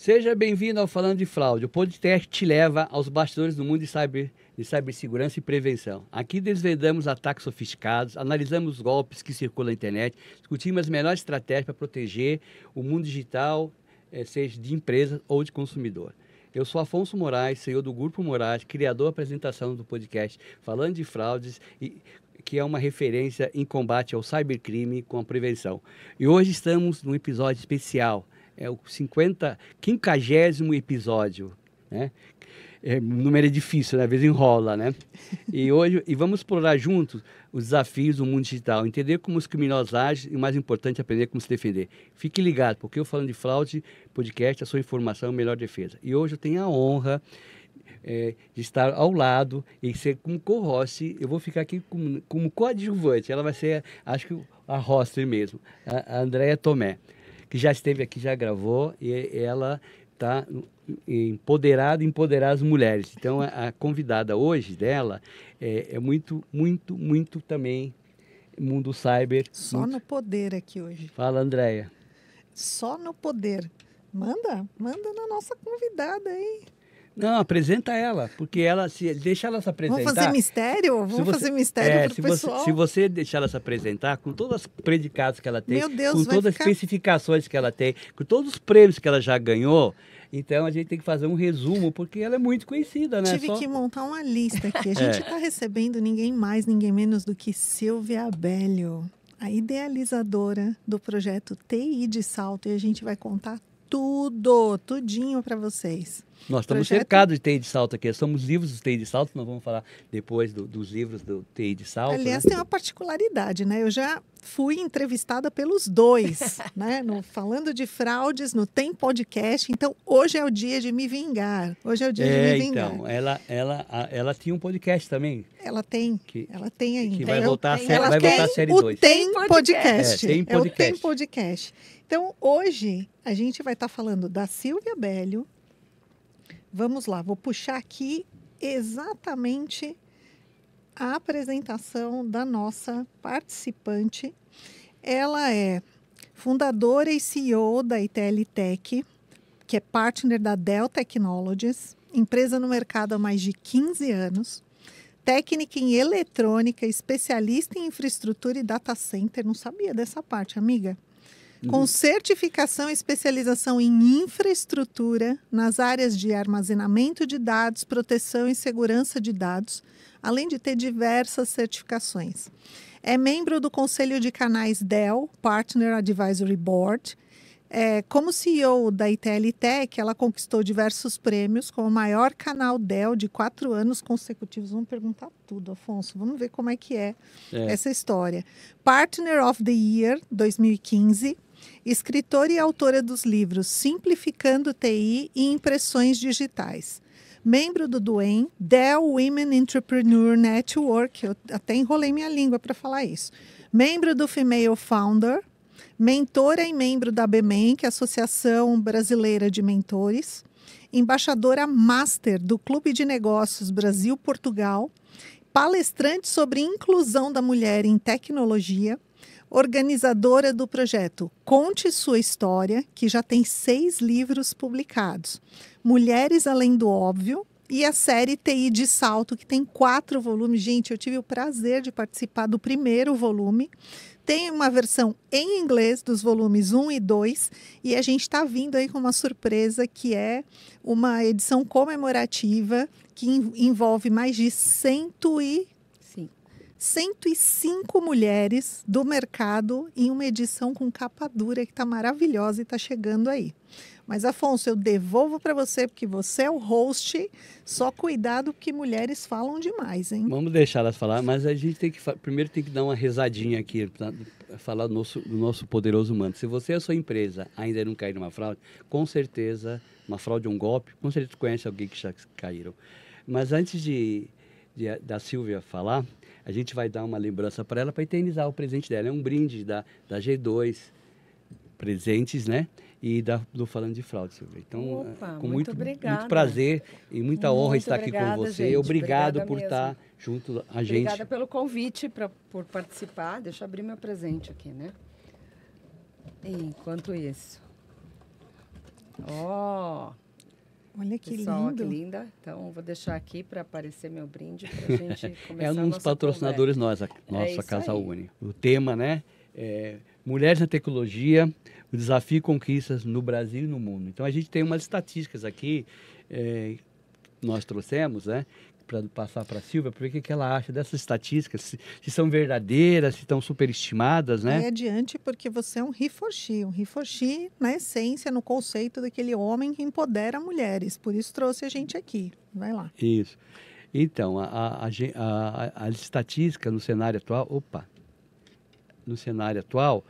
Seja bem-vindo ao Falando de Fraude. O podcast te leva aos bastidores do mundo de cibersegurança e prevenção. Aqui desvendamos ataques sofisticados, analisamos os golpes que circulam na internet, discutimos as melhores estratégias para proteger o mundo digital, seja de empresa ou de consumidor. Eu sou Afonso Moraes, CEO do Grupo Moraes, criador e apresentação do podcast Falando de Fraudes, que é uma referência em combate ao cybercrime com a prevenção. E hoje estamos num episódio especial. É o 50º episódio, né? O número é difícil, né? Às vezes enrola, né? E vamos explorar juntos os desafios do mundo digital, entender como os criminosos agem e, o mais importante, aprender como se defender. Fique ligado, porque eu Falando de Fraude, podcast, a sua informação é a melhor defesa. E hoje eu tenho a honra de estar ao lado e ser como co-host. Eu vou ficar aqui como coadjuvante. Ela vai ser, acho que, a host mesmo, a Andréia Tomé, que já esteve aqui, já gravou, e ela está empoderar as mulheres. Então, a convidada hoje dela é muito também mundo cyber. Só no poder aqui hoje. Fala, Andréia. Só no poder. Manda na nossa convidada aí. Não, apresenta ela, porque deixa ela se apresentar. Vamos fazer mistério? Fazer mistério para o pessoal? Se você deixar ela se apresentar, com todos os predicados que ela tem, Meu Deus, com todas as especificações que ela tem, com todos os prêmios que ela já ganhou, então a gente tem que fazer um resumo, porque ela é muito conhecida, né? Tive que montar uma lista aqui. A gente está recebendo ninguém mais, ninguém menos do que Silvia Abelio, a idealizadora do projeto TI de Salto, e a gente vai contar tudinho para vocês. Nós estamos cercados de TI de Salto aqui. Somos livros do TI de Salto, nós vamos falar depois dos livros do TI de Salto. Aliás, né? Tem uma particularidade, né? Eu já fui entrevistada pelos dois, né? Falando de fraudes, no Tem Podcast. Então, hoje é o dia de me vingar. Hoje é o dia de me vingar. Então, ela tinha um podcast também. Ela tem ainda. Que vai voltar a série 2. Tem Podcast. Tem É o Tem Podcast. Então, hoje, a gente vai estar falando da Silvia Abelio. Vamos lá, vou puxar aqui exatamente a apresentação da nossa participante. Ela é fundadora e CEO da ITL Tech, que é partner da Dell Technologies, empresa no mercado há mais de 15 anos, técnica em eletrônica, especialista em infraestrutura e data center. Não sabia dessa parte, amiga. Com certificação e especialização em infraestrutura nas áreas de armazenamento de dados, proteção e segurança de dados, além de ter diversas certificações. É membro do Conselho de Canais Dell, Partner Advisory Board. Como CEO da ITL Tech, ela conquistou diversos prêmios, como o maior canal Dell de 4 anos consecutivos. Vamos perguntar tudo, Afonso. Vamos ver como é que é essa história. Partner of the Year 2015. Escritora e autora dos livros Simplificando TI e Impressões Digitais. Membro do DUEM, Dell Women Entrepreneur Network, eu até enrolei minha língua para falar isso. Membro do Female Founder, mentora e membro da ABMEN, que é a Associação Brasileira de Mentores. Embaixadora Master do Clube de Negócios Brasil-Portugal. Palestrante sobre inclusão da mulher em tecnologia. Organizadora do projeto Conte Sua História, que já tem 6 livros publicados. Mulheres Além do Óbvio e a série TI de Salto, que tem 4 volumes. Gente, eu tive o prazer de participar do primeiro volume. Tem uma versão em inglês dos volumes 1 e 2 e a gente está vindo aí com uma surpresa que é uma edição comemorativa que envolve mais de 105 mulheres do mercado em uma edição com capa dura que está maravilhosa e está chegando aí. Mas, Afonso, eu devolvo para você, porque você é o host. Só cuidado, porque mulheres falam demais, hein? Vamos deixar elas falar, mas a gente primeiro tem que dar uma rezadinha aqui, para falar do nosso poderoso manto. Se você e a sua empresa ainda não caíram numa fraude, com certeza, uma fraude ou um golpe, com certeza conhece alguém que já caíram. Mas antes da Silvia falar, a gente vai dar uma lembrança para ela, para eternizar o presente dela. É um brinde da G2 Presentes, né? E do Falando de Fraude, Silvia. Então, com muito prazer e muita honra estar aqui com você. Gente, obrigado por estar junto a gente. Obrigada pelo convite, por participar. Deixa eu abrir meu presente aqui, né? Enquanto isso. Ó, Olha que pessoal, lindo. que linda. Então, vou deixar aqui para aparecer meu brinde para a gente começar É a um dos nossa patrocinadores conversa. nossa isso Casal aí. Uni. O tema, né? É Mulheres na Tecnologia, o desafio e conquistas no Brasil e no mundo. Então, a gente tem umas estatísticas aqui, nós trouxemos, né? Para passar para a Silvia, para ver o que ela acha dessas estatísticas, se são verdadeiras, se estão superestimadas, Vai né? adiante porque você é um he for she. Um he for she, na essência, no conceito daquele homem que empodera mulheres. Por isso trouxe a gente aqui. Vai lá. Isso. Então, a estatística no cenário atual, no cenário atual,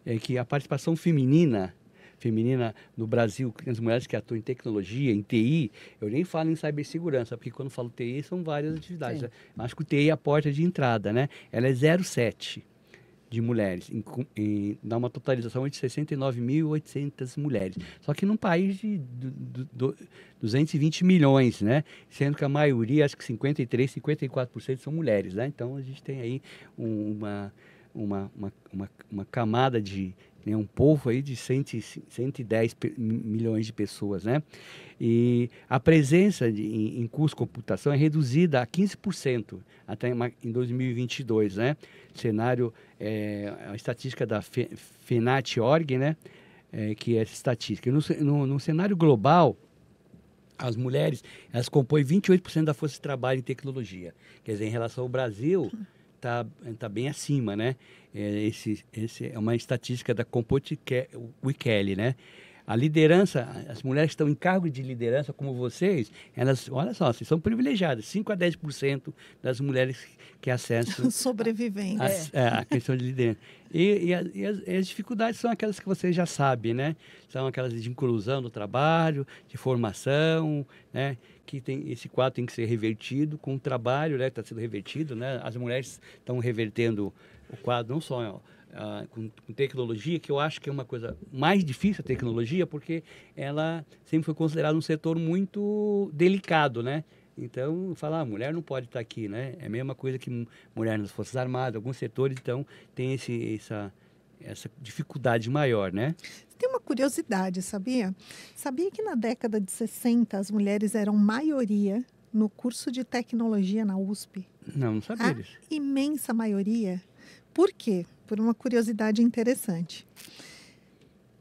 é que a participação feminina no Brasil, as mulheres que atuam em tecnologia, em TI, eu nem falo em cibersegurança, porque quando falo TI são várias atividades. Sim. Né? Acho que o TI é a porta de entrada, né? Ela é 0,7 de mulheres, dá uma totalização de 69.800 mulheres. Só que num país de 220 milhões, né? Sendo que a maioria, acho que 53%, 54% são mulheres, né? Então a gente tem aí uma camada de um povo aí de 110 milhões de pessoas, né? E a presença em curso de computação é reduzida a 15% até em 2022, né? Cenário, a estatística da FENAT.org, né? Que é essa estatística. No cenário global, as mulheres, elas compõem 28% da força de trabalho em tecnologia. Quer dizer, em relação ao Brasil, tá bem acima, né? Esse é uma estatística da Compute Weekly, né? A liderança, as mulheres que estão em cargo de liderança, como vocês, elas, olha só, vocês são privilegiadas. 5 a 10% das mulheres que acessam Sobrevivendo. a questão de liderança. E as dificuldades são aquelas que você já sabe, né? São aquelas de inclusão no trabalho, de formação, né? Que esse quadro tem que ser revertido com o trabalho, né? Está sendo revertido, né? As mulheres estão revertendo o quadro, não só com tecnologia, que eu acho que é uma coisa mais difícil a tecnologia, porque ela sempre foi considerada um setor muito delicado, né? Então, falar, mulher não pode estar aqui, né? É a mesma coisa que mulher nas Forças Armadas, alguns setores, então, tem essa dificuldade maior, né? Tem uma curiosidade, sabia? Sabia que na década de 60 as mulheres eram maioria no curso de tecnologia na USP? Não sabia disso. Imensa maioria. Por quê? Por uma curiosidade interessante.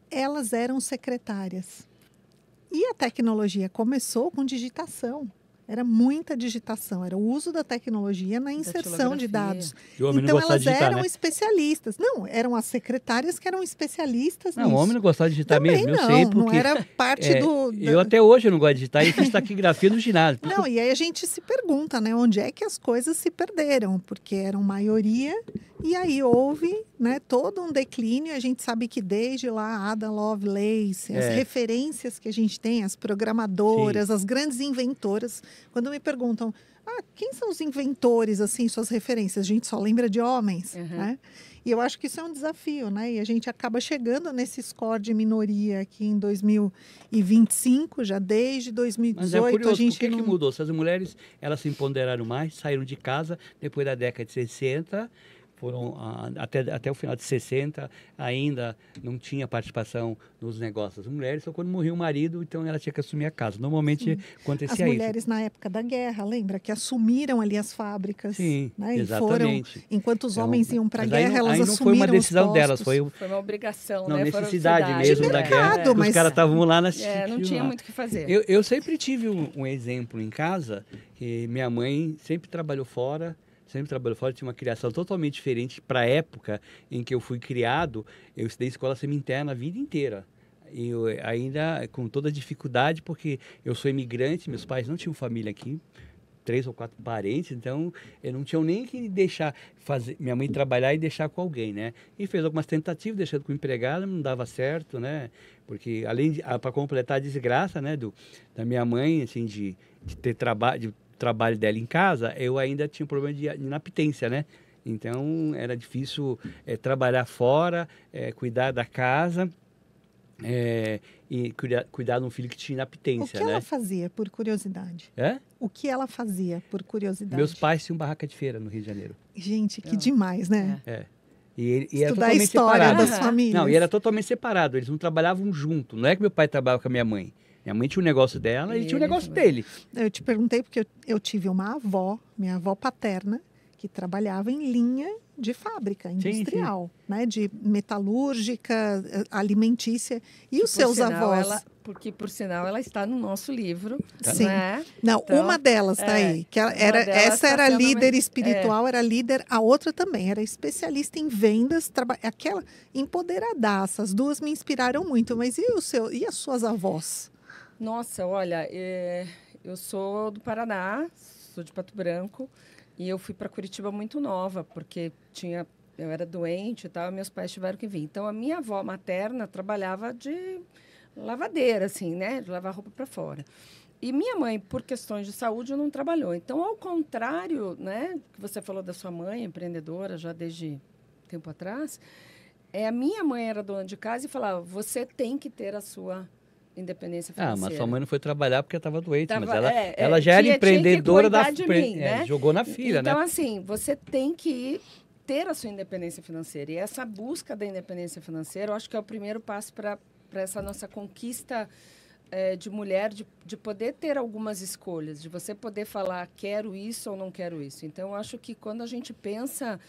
Elas eram secretárias. E a tecnologia começou com digitação. Era muita digitação, era o uso da tecnologia na inserção de dados. E o homem não Então gostava elas de digitar, eram né? especialistas. Não, eram as secretárias que eram especialistas Não, nisso. o homem não gostava de digitar Também mesmo, eu não, sei, não porque era parte do... eu até hoje não gosto de digitar e fiz taquigrafia no ginásio. Não, e aí a gente se pergunta, né, onde é que as coisas se perderam? Porque eram maioria e aí houve, né, todo um declínio. A gente sabe que desde lá, Ada Lovelace, as referências que a gente tem, as programadoras, as grandes inventoras, quando me perguntam, quem são os inventores, assim, suas referências? A gente só lembra de homens, né? E eu acho que isso é um desafio, né? E a gente acaba chegando nesse score de minoria aqui em 2025, já desde 2018. Mas é curioso, a gente por que mudou? Se as mulheres, elas se empoderaram mais, saíram de casa depois da década de 60, foram até o final de 60, ainda não tinha participação nos negócios das mulheres, só quando morria o marido, então ela tinha que assumir a casa. Normalmente acontecia isso. As mulheres na época da guerra, lembra? Que assumiram ali as fábricas. Sim, né? exatamente. E foram, enquanto os homens iam para a guerra, elas aí assumiram não foi uma decisão os delas, postos. foi uma obrigação, não, né? necessidade mesmo de da mercado, guerra. mas Os caras estavam lá na não tinha muito o que fazer. Eu sempre tive um exemplo em casa, que minha mãe sempre trabalhou fora, tinha uma criação totalmente diferente para a época em que eu fui criado. Eu estudei escola semi-interna a vida inteira. E eu ainda com toda a dificuldade, porque eu sou imigrante, meus pais não tinham família aqui, 3 ou 4 parentes, então eu não tinha nem que deixar minha mãe trabalhar e deixar com alguém, né? E fez algumas tentativas, deixando com empregada, não dava certo, né? Porque além para completar a desgraça, né, da minha mãe, assim, de ter trabalho dela em casa, eu ainda tinha um problema de inaptência, né? Então era difícil trabalhar fora, cuidar da casa. E cuidar de um filho que tinha inaptência, O que né? ela fazia, por curiosidade? O que ela fazia, por curiosidade? Meus pais tinham barraca de feira no Rio de Janeiro. Gente, que demais, né? E era Estudar a totalmente história separado. das famílias. Não, e era totalmente separado. Eles não trabalhavam junto. Não é que meu pai trabalhava com a minha mãe. Minha mãe tinha um negócio dela e ele tinha um negócio dele. Eu te perguntei porque eu tive uma avó, minha avó paterna, que trabalhava em linha de fábrica industrial, né? De metalúrgica, alimentícia. E os seus avós? Porque, por sinal, ela está no nosso livro. Sim. Né? Não, Então, uma delas está aí. Que essa era líder espiritual, era líder. A outra também era especialista em vendas, aquela empoderadaça. As duas me inspiraram muito. Mas e as suas avós? Nossa, olha, eu sou do Paraná, sou de Pato Branco. E eu fui para Curitiba muito nova, porque eu era doente e tal, e meus pais tiveram que vir. Então, a minha avó materna trabalhava de lavadeira, assim, né? De lavar roupa para fora. E minha mãe, por questões de saúde, não trabalhou. Então, ao contrário, né? Que você falou da sua mãe, empreendedora, já desde tempo atrás, a minha mãe era dona de casa e falava, você tem que ter a sua independência financeira. Mas sua mãe não foi trabalhar porque estava doente, mas ela ela já era empreendedora né? Jogou na filha, então, né? Então, assim, você tem que ter a sua independência financeira. E essa busca da independência financeira, eu acho que é o primeiro passo para essa nossa conquista de mulher, de poder ter algumas escolhas, de você poder falar, quero isso ou não quero isso. Então, eu acho que quando a gente pensa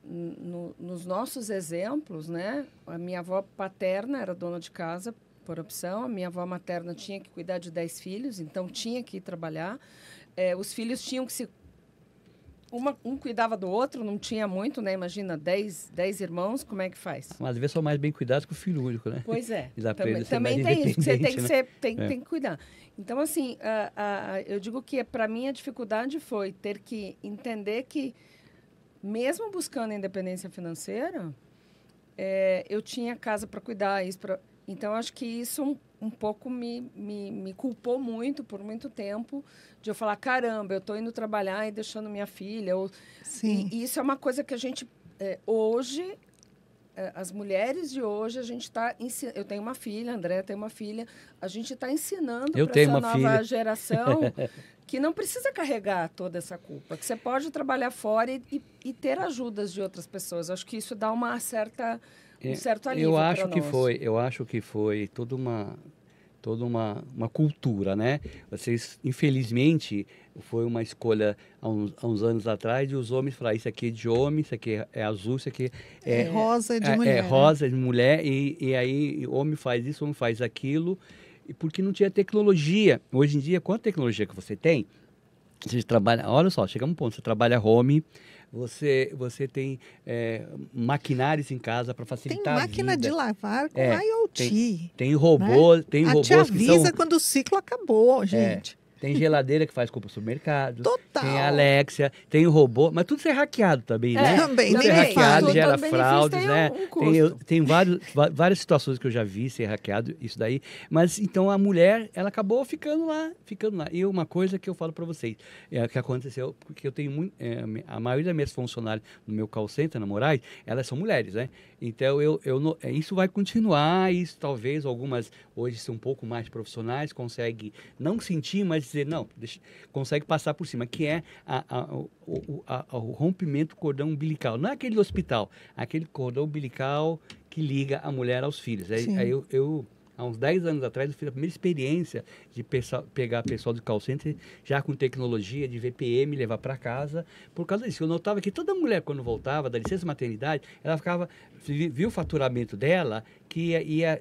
nos nossos exemplos, né? A minha avó paterna era dona de casa, por opção. A minha avó materna tinha que cuidar de 10 filhos, então tinha que ir trabalhar. Os filhos tinham que se... Um cuidava do outro, não tinha muito, né? Imagina, 10 irmãos, como é que faz? Mas às vezes são mais bem cuidados que o filho único, né? Pois é. Também tem isso, que você tem que, né? tem que cuidar. Então, assim, eu digo que para mim a dificuldade foi ter que entender que, mesmo buscando a independência financeira, eu tinha casa para cuidar, isso para... Então, acho que isso um pouco me culpou muito, por muito tempo, de eu falar, caramba, eu estou indo trabalhar e deixando minha filha. Sim. E isso é uma coisa que a gente, hoje, as mulheres de hoje, a gente está ensinando... Eu tenho uma filha, a Andréa tem uma filha, a gente está ensinando para essa nova geração que não precisa carregar toda essa culpa, que você pode trabalhar fora e ter ajudas de outras pessoas. Acho que isso dá um certo alívio eu acho que foi toda uma cultura, né? Vocês, infelizmente, foi uma escolha há uns anos atrás de os homens falar, isso aqui é de homem, isso aqui é azul, isso aqui é rosa de mulher. Rosa de mulher, e aí o homem faz isso, o homem faz aquilo, e porque não tinha tecnologia. Hoje em dia, quanta tecnologia que você tem, você trabalha, olha só, chega um ponto, você trabalha home, você tem maquinários em casa para facilitar a vida. Tem máquina de lavar com IoT. Tem robô, né? Tem robôs te avisa que são... quando o ciclo acabou, gente. Tem geladeira que faz compra no supermercado. Total. Tem a Alexia, tem o robô, mas tudo isso é hackeado também, né? Também. Tudo é hackeado, gera fraudes, né? Tem várias situações que eu já vi ser hackeado, isso daí. Mas, então, a mulher, ela acabou ficando lá. E uma coisa que eu falo para vocês, que aconteceu, porque eu tenho a maioria das minhas funcionárias no meu call center, na Moraes, elas são mulheres, né? Então, isso vai continuar, isso talvez algumas hoje são um pouco mais profissionais, conseguem não sentir, mas dizer, não, consegue passar por cima, que é o rompimento do cordão umbilical. Não é aquele hospital, aquele cordão umbilical que liga a mulher aos filhos. Aí eu há uns 10 anos atrás, eu fiz a primeira experiência de pegar pessoal do call center já com tecnologia de VPN, levar para casa. Por causa disso, eu notava que toda mulher, quando voltava da licença maternidade, ela viu o faturamento dela, que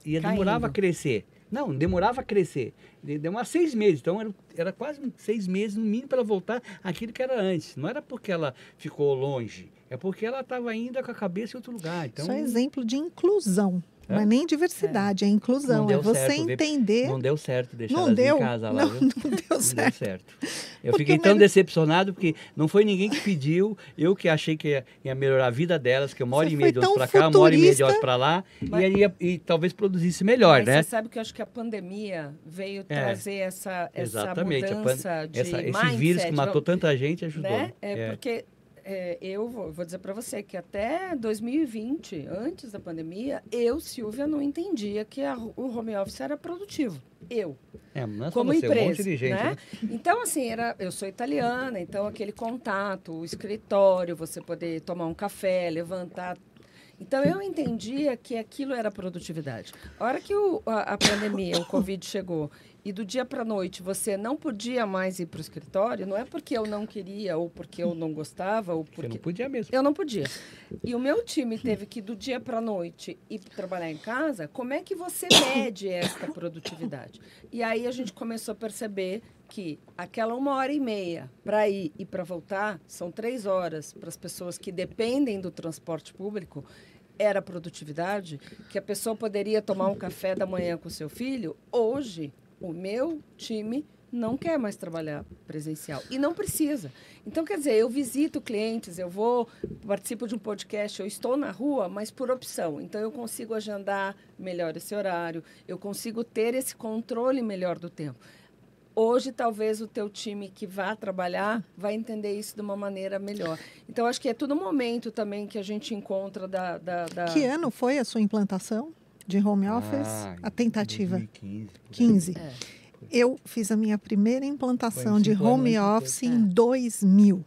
demorava a crescer. Não, demorava a crescer. Demorava 6 meses. Então, era quase 6 meses, no mínimo, para ela voltar àquilo que era antes. Não era porque ela ficou longe, é porque ela estava ainda com a cabeça em outro lugar. Então, isso é exemplo de inclusão. Não é nem diversidade, é inclusão. É você entender... Não deu certo deixar elas em casa lá, viu? Não deu certo. Eu fiquei tão decepcionado, porque não foi ninguém que pediu. Eu que achei que ia melhorar a vida delas, que uma hora e meia de horas para cá, uma hora e meia de horas para lá, e talvez produzisse melhor, né? Você sabe que eu acho que a pandemia veio trazer essa mudança de mindset. Esse vírus que matou tanta gente ajudou. Né? Porque eu vou dizer para você que até 2020, antes da pandemia, eu, Silvia, não entendia que o home office era produtivo. Não é só como você, empresa, um monte de gente, né? Então, assim, eu sou italiana, então aquele contato, o escritório, você poder tomar um café, levantar. Então, eu entendia que aquilo era produtividade. A hora que a pandemia, o Covid chegou, e do dia para a noite você não podia mais ir para o escritório, não é porque eu não queria, ou porque eu não gostava, ou porque... Você não podia mesmo. Eu não podia. E o meu time teve que, do dia para a noite, ir trabalhar em casa. Como é que você mede esta produtividade? E aí a gente começou a perceber que aquela 1h30 para ir e para voltar, são 3 horas para as pessoas que dependem do transporte público, era produtividade, que a pessoa poderia tomar um café da manhã com o seu filho. Hoje, o meu time não quer mais trabalhar presencial e não precisa. Então, quer dizer, eu visito clientes, participo de um podcast, eu estou na rua, mas por opção. Então, eu consigo agendar melhor esse horário, eu consigo ter esse controle melhor do tempo. Hoje, talvez, o teu time que vá trabalhar vai entender isso de uma maneira melhor. Então, acho que é todo momento também que a gente encontra da... Que ano foi a sua implantação de home office? A tentativa? 2015. Eu fiz a minha primeira implantação de home office em 2000.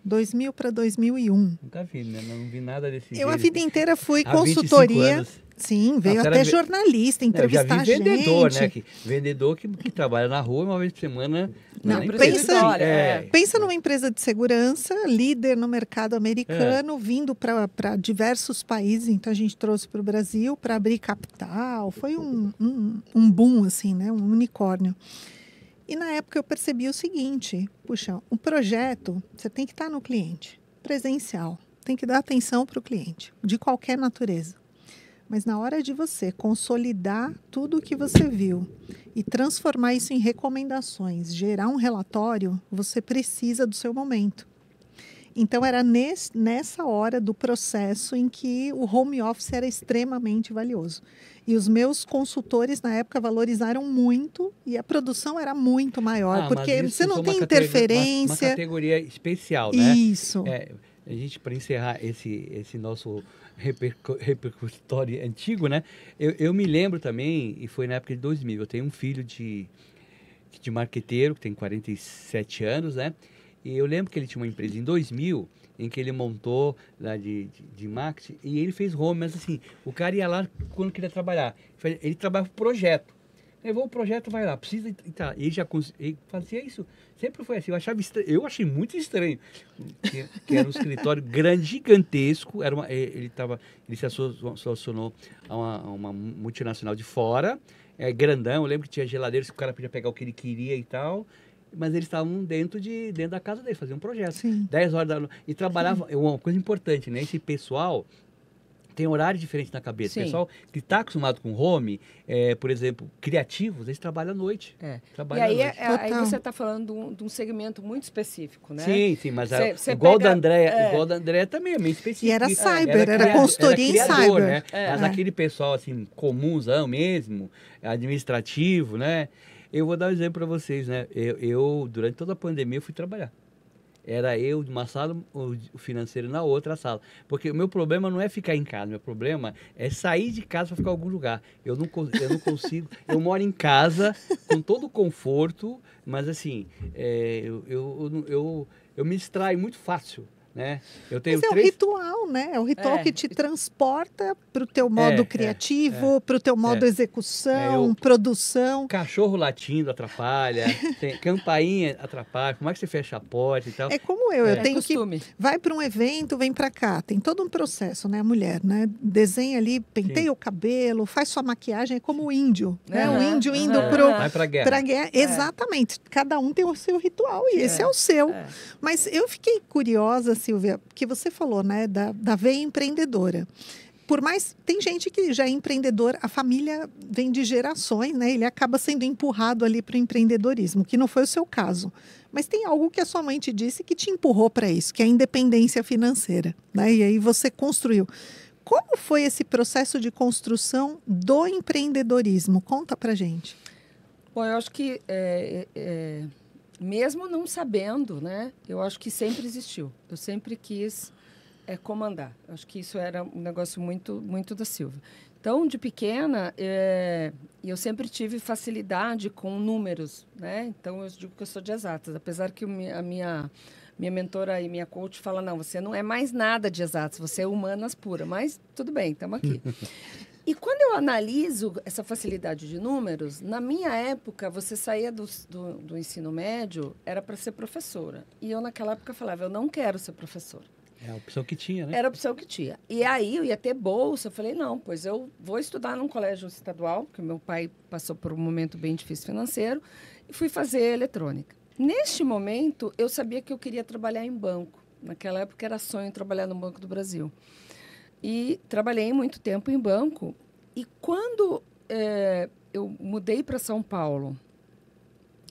2000 para 2001. Nunca vi, né? Não vi nada desse Eu a vida inteira fui há consultoria. 25 anos. Sim, veio até jornalista entrevistar a gente. Eu já vi vendedor, né? Vendedor que trabalha na rua uma vez por semana. Não, pensa numa empresa de segurança, líder no mercado americano, vindo para diversos países. Então, a gente trouxe para o Brasil para abrir capital. Foi um boom, assim, né? Um unicórnio. E, na época, eu percebi o seguinte. Puxa, um projeto, você tem que estar no cliente, presencial. Tem que dar atenção para o cliente, de qualquer natureza. Mas na hora de você consolidar tudo o que você viu e transformar isso em recomendações, gerar um relatório, você precisa do seu momento. Então, era nessa hora do processo em que o home office era extremamente valioso. E os meus consultores, na época, valorizaram muito e a produção era muito maior, porque você não tem interferência. Uma categoria especial, né? Isso. A gente, para encerrar esse nosso repercussório antigo, né? Eu me lembro também, e foi na época de 2000, eu tenho um filho de marqueteiro, que tem 47 anos, né? E eu lembro que ele tinha uma empresa em 2000, em que ele montou lá de marketing, e ele fez home, mas assim, o cara ia lá quando queria trabalhar. Ele trabalhava por projeto. Levou o projeto, vai lá, precisa e tá. Ele fazia isso. Sempre foi assim. Eu achei muito estranho. Que era um escritório grande, gigantesco. Ele se associou a uma multinacional de fora, grandão. Eu lembro que tinha geladeiras que o cara podia pegar o que ele queria e tal. Mas eles estavam dentro da casa dele, faziam um projeto. Sim. 10 horas da noite. E trabalhava, uma coisa importante, né? Esse pessoal tem horário diferente na cabeça. O pessoal que está acostumado com home, por exemplo, criativos, eles trabalham à noite. Aí você está falando de um segmento muito específico, né? Sim, mas igual da Andréa também é meio específico. E era cyber, era consultoria em cyber. Né? Mas aquele pessoal assim, comunzão mesmo, administrativo, né? Eu vou dar um exemplo para vocês, né? Eu, durante toda a pandemia, fui trabalhar. Era eu de uma sala, o financeiro na outra sala. Porque o meu problema não é ficar em casa, meu problema é sair de casa para ficar em algum lugar. Eu não consigo. Eu moro em casa com todo o conforto, mas assim, eu me distraio muito fácil. Né? Mas é o ritual, né? É o ritual que te transporta para o teu modo criativo, para o teu modo execução, produção. Cachorro latindo atrapalha, campainha atrapalha, como é que você fecha a porta e tal. É como eu tenho costume. Vai para um evento, vem para cá, tem todo um processo, né? A mulher, né? Desenha ali, penteia o cabelo, faz sua maquiagem, é como o índio, né? O índio indo vai para guerra. Pra guerra. Exatamente, cada um tem o seu ritual e esse é o seu. Mas eu fiquei curiosa, Silvia, que você falou, né, da veia empreendedora. Por mais, tem gente que já é empreendedor, a família vem de gerações, né, ele acaba sendo empurrado ali para o empreendedorismo, que não foi o seu caso. Mas tem algo que a sua mãe te disse que te empurrou para isso, que é a independência financeira, né, e aí você construiu. Como foi esse processo de construção do empreendedorismo? Conta pra gente. Bom, eu acho que mesmo não sabendo, né? Eu acho que sempre existiu. Eu sempre quis comandar. Eu acho que isso era um negócio muito da Silvia. Então, de pequena, eu sempre tive facilidade com números, né? Então, eu digo que eu sou de exatas, apesar que a minha mentora e minha coach fala, não, você não é mais nada de exatas, você é humanas pura. Mas, tudo bem, estamos aqui. E quando eu analiso essa facilidade de números, na minha época, você saía do ensino médio, era para ser professora. E eu, naquela época, falava, eu não quero ser professora. É a opção que tinha, né? Era a opção que tinha. E aí eu ia ter bolsa. Eu falei, não, pois eu vou estudar num colégio estadual, porque meu pai passou por um momento bem difícil financeiro, e fui fazer eletrônica. Neste momento, eu sabia que eu queria trabalhar em banco. Naquela época era sonho trabalhar no Banco do Brasil. E trabalhei muito tempo em banco. E quando eu mudei para São Paulo,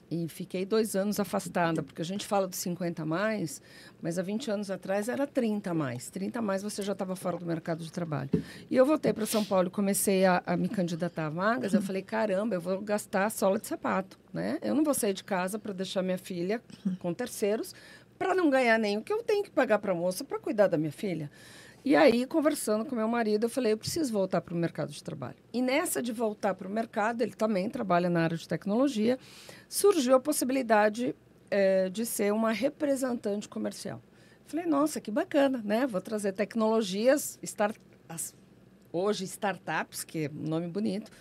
e fiquei 2 anos afastada, porque a gente fala dos 50 a mais, mas há 20 anos atrás era 30 a mais. 30 a mais você já estava fora do mercado de trabalho. E eu voltei para São Paulo e comecei a me candidatar a vagas. Eu falei, caramba, eu vou gastar sola de sapato, né? Eu não vou sair de casa para deixar minha filha com terceiros, para não ganhar nem o que eu tenho que pagar para a moça para cuidar da minha filha. E aí, conversando com meu marido, eu falei, eu preciso voltar para o mercado de trabalho. E nessa de voltar para o mercado, ele também trabalha na área de tecnologia, surgiu a possibilidade de ser uma representante comercial. Falei, nossa, que bacana, né? Vou trazer tecnologias, hoje startups, que é um nome bonito.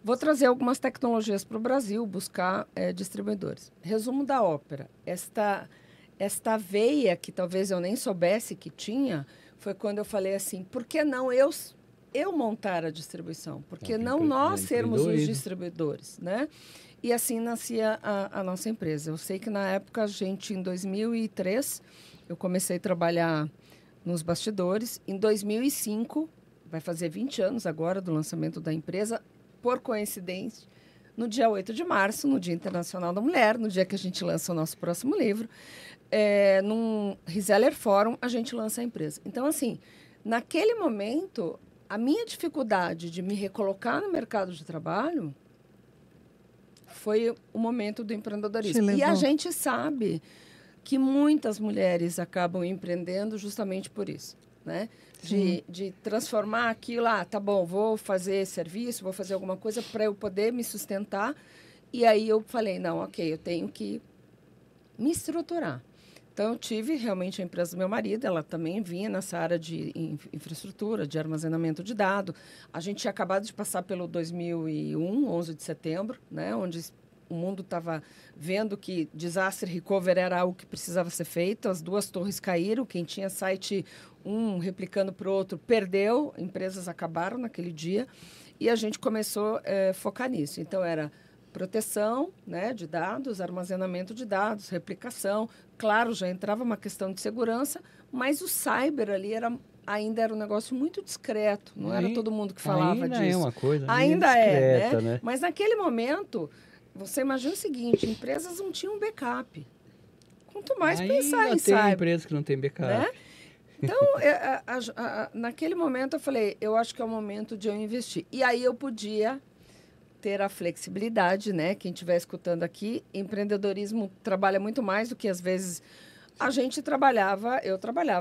Vou trazer algumas tecnologias para o Brasil, buscar distribuidores. Resumo da ópera. Esta veia, que talvez eu nem soubesse que tinha, foi quando eu falei assim, por que não eu montar a distribuição? Por que não nós sermos os distribuidores, né? E assim nascia a nossa empresa. Eu sei que na época, em 2003, eu comecei a trabalhar nos bastidores. Em 2005, vai fazer 20 anos agora do lançamento da empresa, por coincidência, no dia 8 de março, no Dia Internacional da Mulher, no dia que a gente lança o nosso próximo livro, num Reseller Forum, a gente lança a empresa. Então, assim, naquele momento, a minha dificuldade de me recolocar no mercado de trabalho foi o momento do empreendedorismo. E a gente sabe que muitas mulheres acabam empreendendo justamente por isso, né? De transformar aquilo, tá bom, vou fazer serviço, vou fazer alguma coisa para eu poder me sustentar. E aí eu falei, não, ok, eu tenho que me estruturar. Então, eu tive realmente a empresa do meu marido, ela também vinha nessa área de infraestrutura, de armazenamento de dados. A gente tinha acabado de passar pelo 2001, 11 de setembro, né, onde o mundo estava vendo que disaster recovery era algo que precisava ser feito, as 2 torres caíram, quem tinha site um replicando para o outro perdeu, empresas acabaram naquele dia, e a gente começou a focar nisso. Então, era proteção, né, de dados, armazenamento de dados, replicação. Claro, já entrava uma questão de segurança, mas o cyber ali ainda era um negócio muito discreto. Não era todo mundo que falava disso. Ainda é uma coisa ainda discreta, né? Mas naquele momento, você imagina o seguinte, empresas não tinham backup. Quanto mais pensar em cyber. Tem empresas que não têm backup. Né? Então, naquele momento, eu falei, eu acho que é o momento de eu investir. E aí eu podia ter a flexibilidade, né? Quem estiver escutando aqui, empreendedorismo trabalha muito mais do que, às vezes, eu trabalhava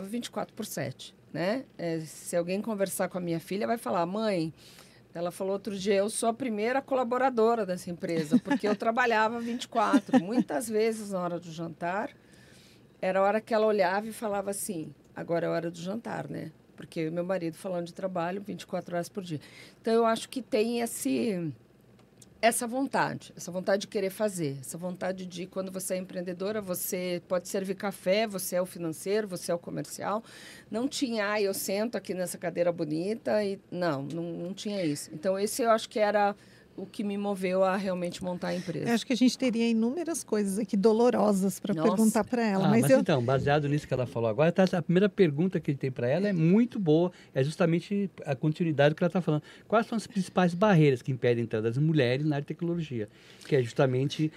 24/7, né? Se alguém conversar com a minha filha, vai falar, mãe, ela falou outro dia, eu sou a primeira colaboradora dessa empresa, porque eu trabalhava 24. Muitas vezes, na hora do jantar, era a hora que ela olhava e falava assim, agora é a hora do jantar, né? Porque meu marido falando de trabalho 24 horas por dia. Então, eu acho que tem essa vontade de querer fazer, essa vontade de, quando você é empreendedora, você pode servir café, você é o financeiro, você é o comercial. Não tinha, eu sento aqui nessa cadeira bonita, e não tinha isso. Então, esse eu acho que era o que me moveu a realmente montar a empresa. Eu acho que a gente teria inúmeras coisas aqui dolorosas para perguntar para ela. Mas então, baseado nisso que ela falou agora, a primeira pergunta que tem para ela é muito boa, é justamente a continuidade do que ela está falando. Quais são as principais barreiras que impedem a entrada das mulheres na área de tecnologia? Que é justamente,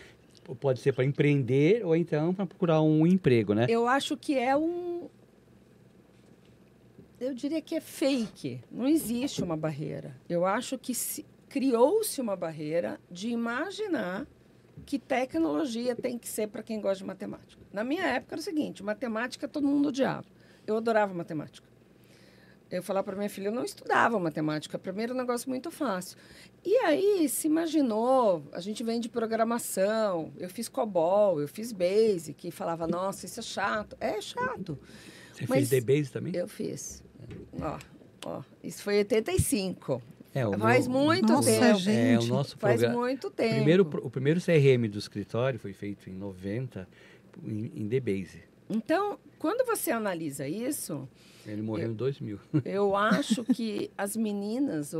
pode ser para empreender ou então para procurar um emprego, né? Eu acho que eu diria que é fake. Não existe uma barreira. Eu acho que criou-se uma barreira de imaginar que tecnologia tem que ser para quem gosta de matemática. Na minha época era o seguinte, matemática todo mundo odiava. Eu adorava matemática. Eu falava para minha filha, eu não estudava matemática, para mim era um negócio muito fácil. E aí se imaginou, a gente vem de programação, eu fiz COBOL, eu fiz BASIC, e falava, nossa, isso é chato. É chato. Você fez DBase também? Eu fiz. Ó, isso foi em 85. Faz meu... muito Nossa, tempo. gente. O nosso Faz programa... muito tempo. O primeiro CRM do escritório foi feito em 90 em DBase. Então, quando você analisa isso... Ele morreu em 2000. Eu acho que as meninas...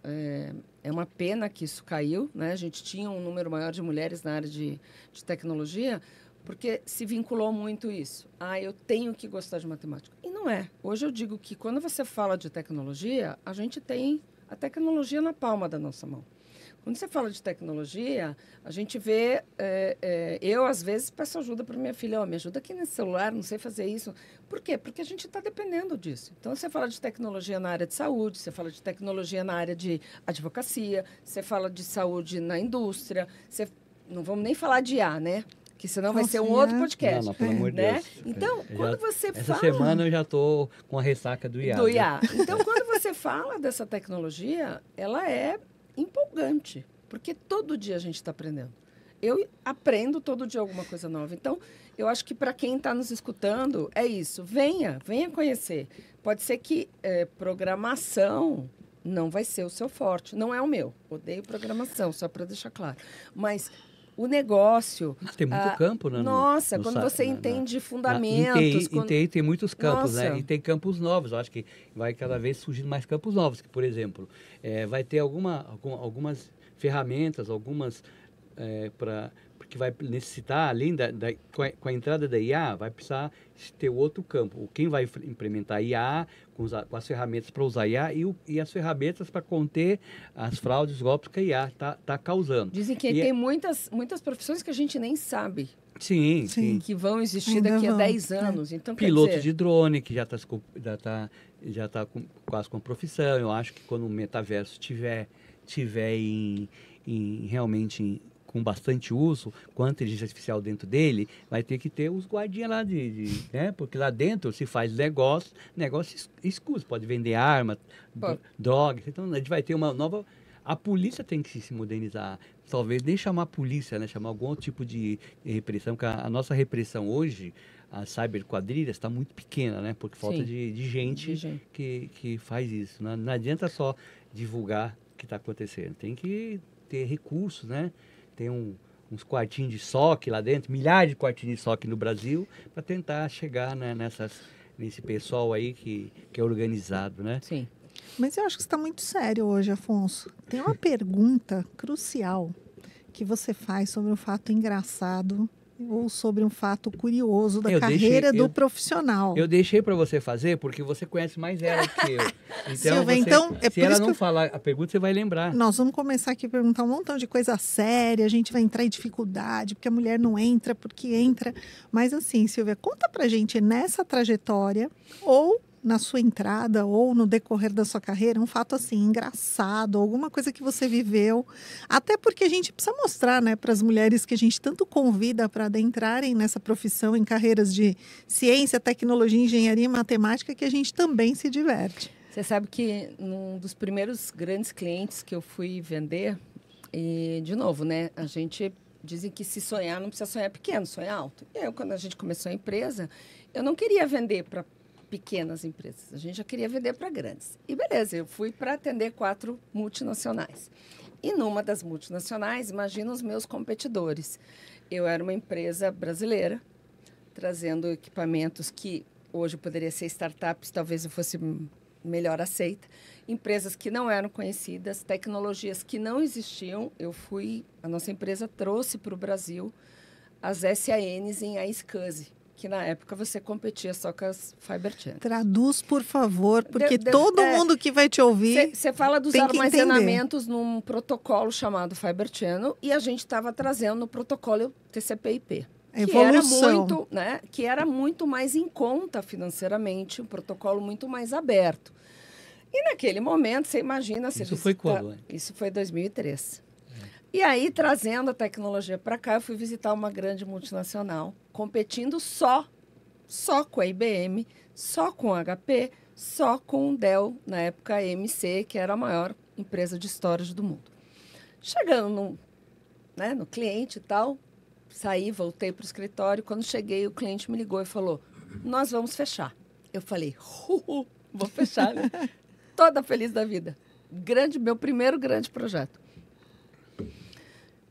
É uma pena que isso caiu, né? A gente tinha um número maior de mulheres na área de tecnologia, porque se vinculou muito isso. Eu tenho que gostar de matemática. E não é. Hoje eu digo que quando você fala de tecnologia, a gente tem a tecnologia na palma da nossa mão. Quando você fala de tecnologia, a gente vê... eu, às vezes, peço ajuda para minha filha. Me ajuda aqui nesse celular, não sei fazer isso. Por quê? Porque a gente está dependendo disso. Então, você fala de tecnologia na área de saúde, você fala de tecnologia na área de advocacia, você fala de saúde na indústria. Não vamos nem falar de IA, né? Que senão vai ser um outro podcast. Não, pelo amor de né? Deus. Então, quando você fala... Essa semana eu já estou com a ressaca do IA. Do IA. Então, quando você fala dessa tecnologia, ela é empolgante, porque todo dia a gente está aprendendo. Eu aprendo todo dia alguma coisa nova. Então, eu acho que para quem está nos escutando, é isso. Venha conhecer. Pode ser que programação não vai ser o seu forte. Não é o meu. Odeio programação, só para deixar claro. Mas o negócio... Tem muito campo, né? Nossa, quando você entende fundamentos... Em TI tem muitos campos, Nossa. né? E tem campos novos. Eu acho que vai cada vez surgindo mais campos novos. Que, por exemplo, vai ter algumas ferramentas, porque vai necessitar, além com a entrada da IA, vai precisar ter outro campo. Quem vai implementar IA, com as ferramentas para usar IA e as ferramentas para conter as fraudes, os golpes que a IA está causando. Dizem que tem muitas profissões que a gente nem sabe. Sim. Que vão existir Ainda daqui a vão. 10 anos. Então, Piloto de drone, que já está quase com profissão. Eu acho que quando o metaverso tiver realmente com bastante uso, com a inteligência artificial dentro dele, vai ter que ter os guardinhas lá né? Porque lá dentro se faz negócio escuso, pode vender arma, drogas. Então a gente vai ter uma nova... A polícia tem que se modernizar. Talvez nem chamar a polícia, né? Chamar algum outro tipo de repressão, porque a nossa repressão hoje, a cyberquadrilha, está muito pequena, né? Porque falta de gente que faz isso. Não adianta só divulgar o que está acontecendo. Tem que ter recursos, né? Tem uns quartinhos de SOC lá dentro, milhares de quartinhos de SOC no Brasil, para tentar chegar, né, nesse pessoal aí que é organizado, né? Sim. Mas eu acho que você está muito sério hoje, Afonso. Tem uma pergunta crucial que você faz sobre um fato engraçado ou sobre um fato curioso da carreira do profissional. Eu deixei para você fazer porque você conhece mais ela do que eu. Então, Silvia, se ela não falar a pergunta, você vai lembrar. Nós vamos começar aqui a perguntar um montão de coisa séria, a gente vai entrar em dificuldade, porque a mulher não entra, porque entra. Mas assim, Silvia, conta pra gente nessa trajetória, ou na sua entrada, ou no decorrer da sua carreira, um fato assim, engraçado, alguma coisa que você viveu. Até porque a gente precisa mostrar, né, para as mulheres que a gente tanto convida para adentrarem nessa profissão, em carreiras de ciência, tecnologia, engenharia e matemática, que a gente também se diverte. Você sabe que um dos primeiros grandes clientes que eu fui vender, e de novo, né, a gente dizem que se sonhar não precisa sonhar pequeno, sonhar alto. E eu, quando a gente começou a empresa, eu não queria vender para pequenas empresas, a gente já queria vender para grandes. E beleza, eu fui para atender 4 multinacionais. E numa das multinacionais, imagina os meus competidores. Eu era uma empresa brasileira, trazendo equipamentos que hoje poderia ser startups, talvez eu fosse melhor aceita. Empresas que não eram conhecidas, tecnologias que não existiam. A nossa empresa trouxe para o Brasil as SANs em iSCSI, que na época você competia só com as Fiber Channels. Traduz, por favor, porque todo mundo que vai te ouvir Você fala dos armazenamentos num protocolo chamado Fiber Channel e a gente estava trazendo no protocolo TCP/IP. Que era muito mais em conta financeiramente, um protocolo muito mais aberto. E naquele momento, você imagina... Isso foi quando? Isso foi 2003. E aí, trazendo a tecnologia para cá, eu fui visitar uma grande multinacional, competindo só com a IBM, só com a HP, só com o Dell, na época EMC, que era a maior empresa de storage do mundo. Chegando no cliente e tal, saí, voltei para o escritório. Quando cheguei, o cliente me ligou e falou, nós vamos fechar. Eu falei, vou fechar, né? Toda feliz da vida. Meu primeiro grande projeto.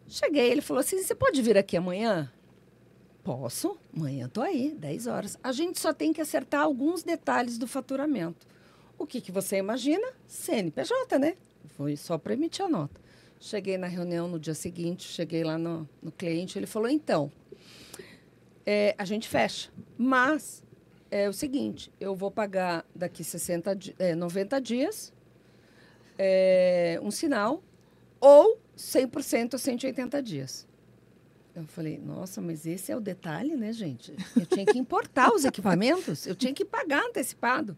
Cheguei, ele falou assim, você pode vir aqui amanhã? Posso, amanhã estou aí, 10 horas. A gente só tem que acertar alguns detalhes do faturamento. O que você imagina? CNPJ, né? Foi só para emitir a nota. Cheguei na reunião no dia seguinte, cheguei lá no cliente, ele falou, então, a gente fecha, mas é o seguinte, eu vou pagar daqui 90 dias um sinal ou 100% a 180 dias. Eu falei, nossa, mas esse é o detalhe, né, gente? Eu tinha que importar os equipamentos, eu tinha que pagar antecipado.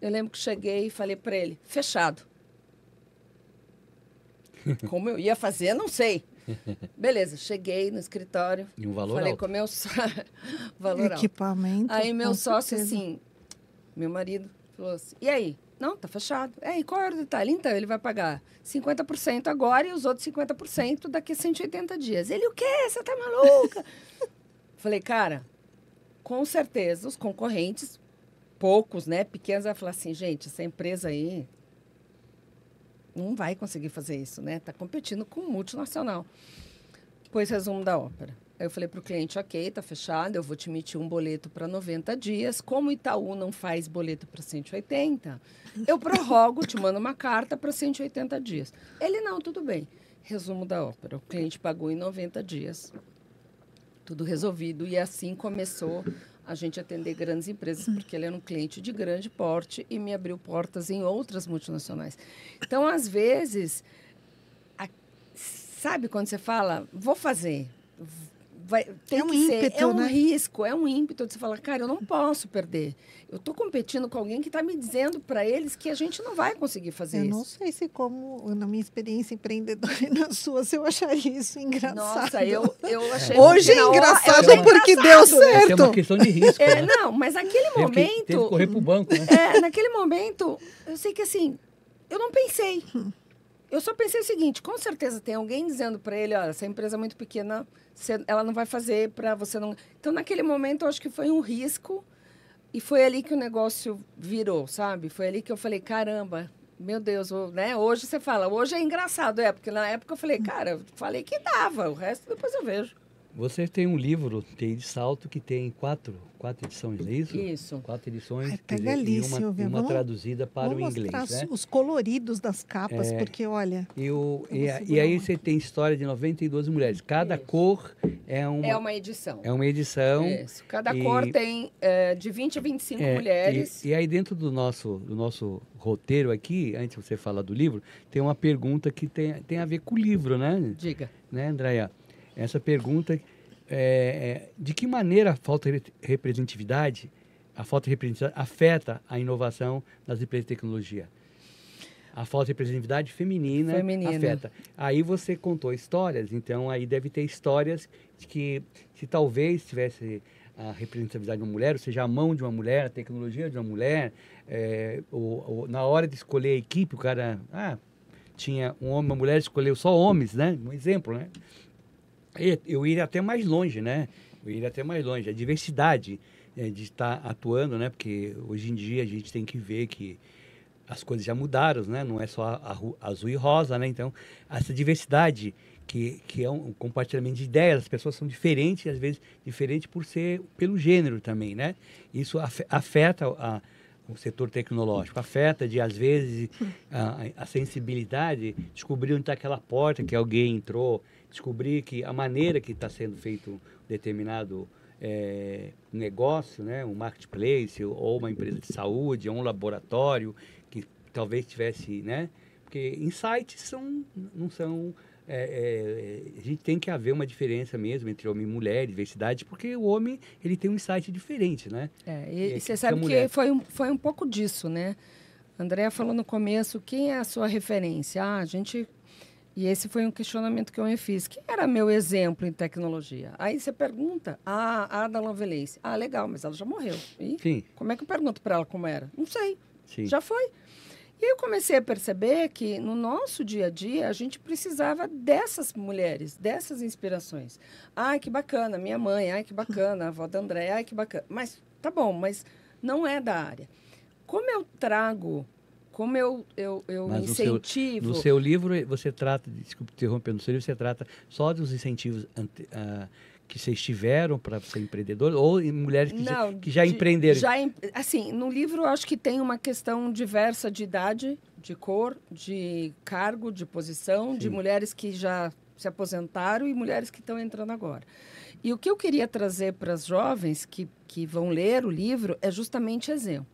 Eu lembro que cheguei e falei para ele, fechado. Como eu ia fazer, não sei. Beleza, cheguei no escritório, e um valor falei alto. com o meu valor equipamento. Aí meu sócio, certeza. assim, meu marido, falou assim, e aí? Não, tá fechado. E qual era o detalhe? Então, ele vai pagar 50% agora e os outros 50% daqui a 180 dias. Ele, o quê? Você tá maluca? Falei, cara, com certeza os concorrentes, poucos, né, pequenos, vai falar assim, gente, essa empresa aí não vai conseguir fazer isso, né? Tá competindo com multinacional. Pois resumo da ópera. Aí eu falei para o cliente, ok, tá fechado, eu vou te emitir um boleto para 90 dias. Como o Itaú não faz boleto para 180, eu prorrogo, te mando uma carta para 180 dias. Ele, não, tudo bem. Resumo da ópera. O cliente pagou em 90 dias. Tudo resolvido. E assim começou a gente atender grandes empresas, porque ele era um cliente de grande porte e me abriu portas em outras multinacionais. Então, às vezes, sabe quando você fala, vou fazer... tem um que ímpeto, ser, é um né? risco, é um ímpeto de você falar, cara, eu não posso perder. Eu estou competindo com alguém que está me dizendo para eles que a gente não vai conseguir fazer Eu isso. não sei se como, na minha experiência empreendedora e na sua, se eu acharia isso engraçado. Nossa, eu achei... Hoje é engraçado porque deu certo. É uma questão de risco. né? Não, mas naquele momento... Teve que correr pro banco, né? Naquele momento, eu sei que assim, eu não pensei. Eu só pensei o seguinte, com certeza tem alguém dizendo para ele, olha, essa empresa é muito pequena, ela não vai fazer para você não... Então, naquele momento, eu acho que foi um risco e foi ali que o negócio virou, sabe? Foi ali que eu falei, caramba, meu Deus, né? Hoje você fala, hoje é engraçado, porque na época eu falei, cara, eu falei que dava, o resto depois eu vejo. Você tem um livro, TI de Salto, que tem quatro edições, é isso? Isso. 4 edições. Ai, quer pega dizer, ali, e Silvia. uma traduzida para o inglês, mostrar né? os coloridos das capas, porque, olha... E aí você tem história de 92 mulheres. Cada Isso. cor é uma edição. É uma edição. Isso. Cada cor tem de 20 a 25 mulheres. E aí dentro do nosso roteiro aqui, antes de você falar do livro, tem uma pergunta que tem a ver com o livro, né? Diga. Né, Andréia? Essa pergunta de que maneira a falta de representatividade afeta a inovação das empresas de tecnologia? A falta de representatividade feminina afeta. Aí você contou histórias, então aí deve ter histórias que, se talvez tivesse a representatividade de uma mulher, ou seja, a mão de uma mulher, a tecnologia de uma mulher, na hora de escolher a equipe, o cara tinha um homem, uma mulher, escolheu só homens, né? Um exemplo, né? Eu iria até mais longe, né? A diversidade de estar atuando, né? Porque hoje em dia a gente tem que ver que as coisas já mudaram, né? Não é só azul e rosa, né? Então, essa diversidade que é um compartilhamento de ideias, as pessoas são diferentes, às vezes diferentes pelo gênero também, né? Isso afeta o setor tecnológico, afeta às vezes, a sensibilidade, descobrir onde está aquela porta que alguém entrou, descobrir que a maneira que está sendo feito um determinado negócio, né? Um marketplace, ou uma empresa de saúde, ou um laboratório, que talvez tivesse, né? Porque insights não são... a gente tem que haver uma diferença mesmo entre homem e mulher, diversidade, porque o homem ele tem um insight diferente, né? E você sabe que foi um pouco disso, né? A Andréa falou no começo, quem é a sua referência? A gente E esse foi um questionamento que eu me fiz. Quem era meu exemplo em tecnologia? Aí você pergunta, a Ada Lovelace. Ah, legal, mas ela já morreu. E Sim. como é que eu pergunto para ela como era? Não sei. Sim. Já foi. E aí eu comecei a perceber que no nosso dia a dia a gente precisava dessas mulheres, dessas inspirações. Ai, que bacana, minha mãe, ai, que bacana, a avó da André, ai, que bacana. Mas tá bom, mas não é da área. Como eu trago, como eu Mas incentivo... No seu livro, você trata, desculpe interromper, no seu livro você trata só dos incentivos que vocês tiveram para ser empreendedor ou em mulheres que já empreenderam? Assim, no livro eu acho que tem uma questão diversa de idade, de cor, de cargo, de posição, Sim. de mulheres que já se aposentaram e mulheres que estão entrando agora. E o que eu queria trazer para as jovens que vão ler o livro é justamente exemplo.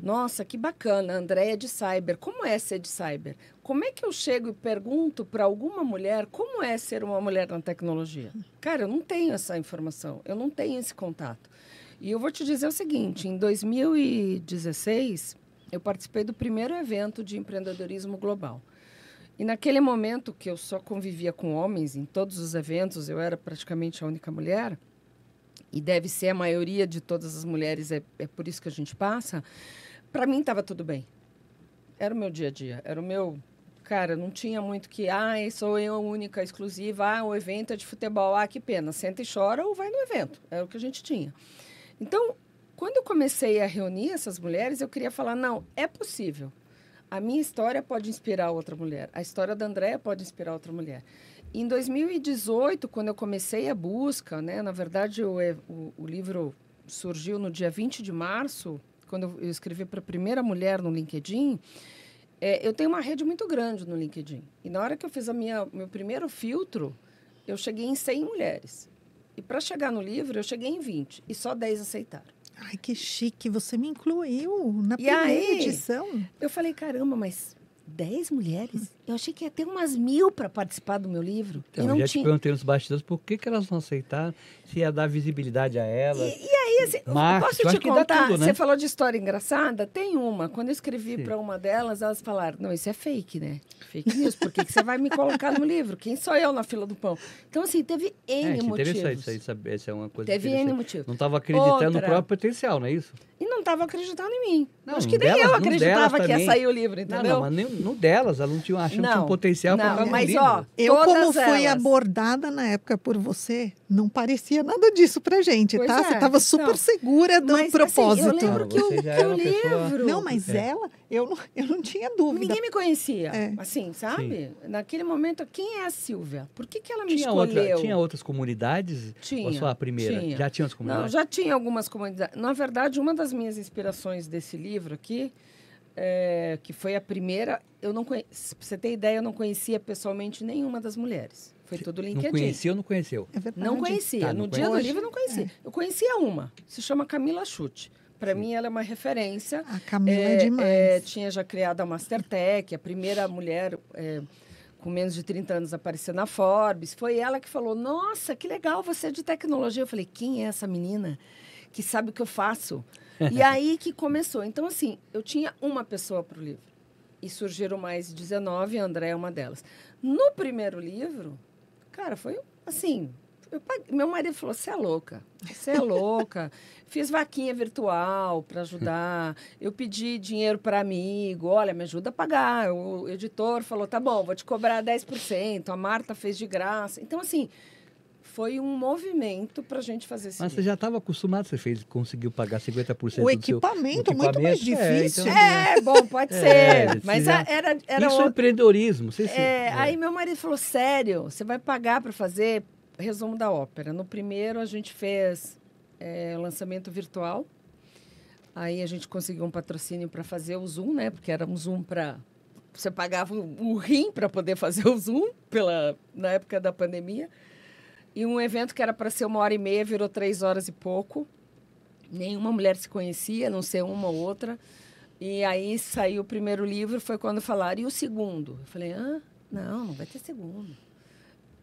Nossa, que bacana, a Andréia de cyber. Como é ser de cyber? Como é que eu chego e pergunto para alguma mulher como é ser uma mulher na tecnologia? Cara, eu não tenho essa informação, eu não tenho esse contato. E eu vou te dizer o seguinte, em 2016, eu participei do primeiro evento de empreendedorismo global. E naquele momento que eu só convivia com homens, em todos os eventos, eu era praticamente a única mulher, e deve ser a maioria de todas as mulheres, é por isso que a gente passa. Para mim estava tudo bem. Era o meu dia a dia, era o meu... Cara, não tinha muito que, sou eu única, exclusiva, o evento é de futebol, que pena, senta e chora ou vai no evento. Era o que a gente tinha. Então, quando eu comecei a reunir essas mulheres, eu queria falar, não, é possível. A minha história pode inspirar outra mulher, a história da Andréia pode inspirar outra mulher. Em 2018, quando eu comecei a busca, né, na verdade, o livro surgiu no dia 20 de março, quando eu escrevi para a primeira mulher no LinkedIn, eu tenho uma rede muito grande no LinkedIn. E na hora que eu fiz meu primeiro filtro, eu cheguei em 100 mulheres. E para chegar no livro, eu cheguei em 20. E só 10 aceitaram. Ai, que chique. Você me incluiu na E primeira aí, edição. Eu falei, caramba, mas 10 mulheres? Eu achei que ia ter umas 1000 para participar do meu livro. Então, e não eu já tinha. te perguntei nos bastidores por que elas não aceitaram, se ia dar visibilidade a elas. E aí, assim, Marketing, posso acho te que dá contar? tudo, né? Você falou de história engraçada? Tem uma. Quando eu escrevi Sim. para uma delas, elas falaram, não, isso é fake, né? Fake news. Por que você vai me colocar no livro? Quem sou eu na fila do pão? Então, assim, teve N motivos. Interessante isso aí, essa é uma coisa Teve N interessante. motivos. Não estava acreditando no Outra. próprio potencial, não é isso? E não estava acreditando em mim. Não, Acho no que nem delas- eu no acreditava delas que ia também. sair o livro, entendeu? Não, mas nem no delas, elas não tinham achando que tinha um potencial para não, fazer um mas livro. ó, Eu, como todas fui elas. abordada na época por você, não parecia nada disso pra gente, Pois tá? é, Você estava super não. segura do Mas, assim, propósito. eu lembro Não, que você já que era o uma pessoa- livro... Não, mas ela, eu não tinha dúvida. Ninguém me conhecia, É. assim, sabe? Naquele momento, quem é a Silvia? Por que ela me Tinha, escolheu? tinha outras comunidades? Tinha, Ou só a primeira? tinha. Já tinha outras Não, comunidades? já tinha algumas comunidades. Na verdade, uma das minhas inspirações desse livro aqui, que foi a primeira, eu não conhe... pra você ter ideia, eu não conhecia pessoalmente nenhuma das mulheres. Foi tudo LinkedIn. Não conhecia ou não conheceu? É verdade. Não conhecia. Tá, no não dia do conhecia. livro, eu não conhecia. Eu conhecia uma. Se chama Camila Chute. Para mim, ela é uma referência. A Camila é demais. Tinha já criado a Mastertech, a primeira mulher com menos de 30 anos a aparecer na Forbes. Foi ela que falou, nossa, que legal, você é de tecnologia. Eu falei, quem é essa menina que sabe o que eu faço? E aí que começou. Então, assim, eu tinha uma pessoa para o livro. E surgiram mais 19, a André é uma delas. No primeiro livro, cara, foi assim... Meu marido falou, você é louca, você é louca. Fiz vaquinha virtual para ajudar. Eu pedi dinheiro para amigo. Olha, me ajuda a pagar. O editor falou, tá bom, vou te cobrar 10%. A Marta fez de graça. Então, assim, foi um movimento para a gente fazer esse Mas você livro. já estava acostumado, conseguiu pagar 50% O do seu... equipamento, muito mais difícil. então- Bom, pode ser. Mas já- era Isso é outro. empreendedorismo. Aí meu marido falou, sério, você vai pagar para fazer resumo da ópera. No primeiro, a gente fez lançamento virtual. Aí a gente conseguiu um patrocínio para fazer o Zoom, né? Porque era um Zoom para... Você pagava o rim para poder fazer o Zoom, na época da pandemia. E um evento que era para ser 1h30, virou 3 horas e pouco. Nenhuma mulher se conhecia, a não ser uma ou outra. E aí saiu o primeiro livro, foi quando falaram, e o segundo? Eu falei, não vai ter segundo.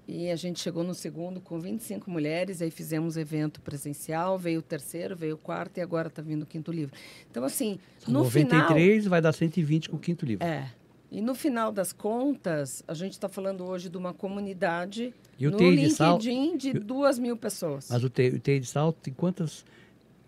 E a gente chegou no segundo com 25 mulheres, aí fizemos evento presencial, veio o terceiro, veio o quarto e agora está vindo o quinto livro. Então, assim, São no 93 vai dar 120 com o quinto livro. E no final das contas, a gente está falando hoje de uma comunidade E o no TI de Salto, LinkedIn de 2.000 pessoas. mas o TI de Salto tem quantas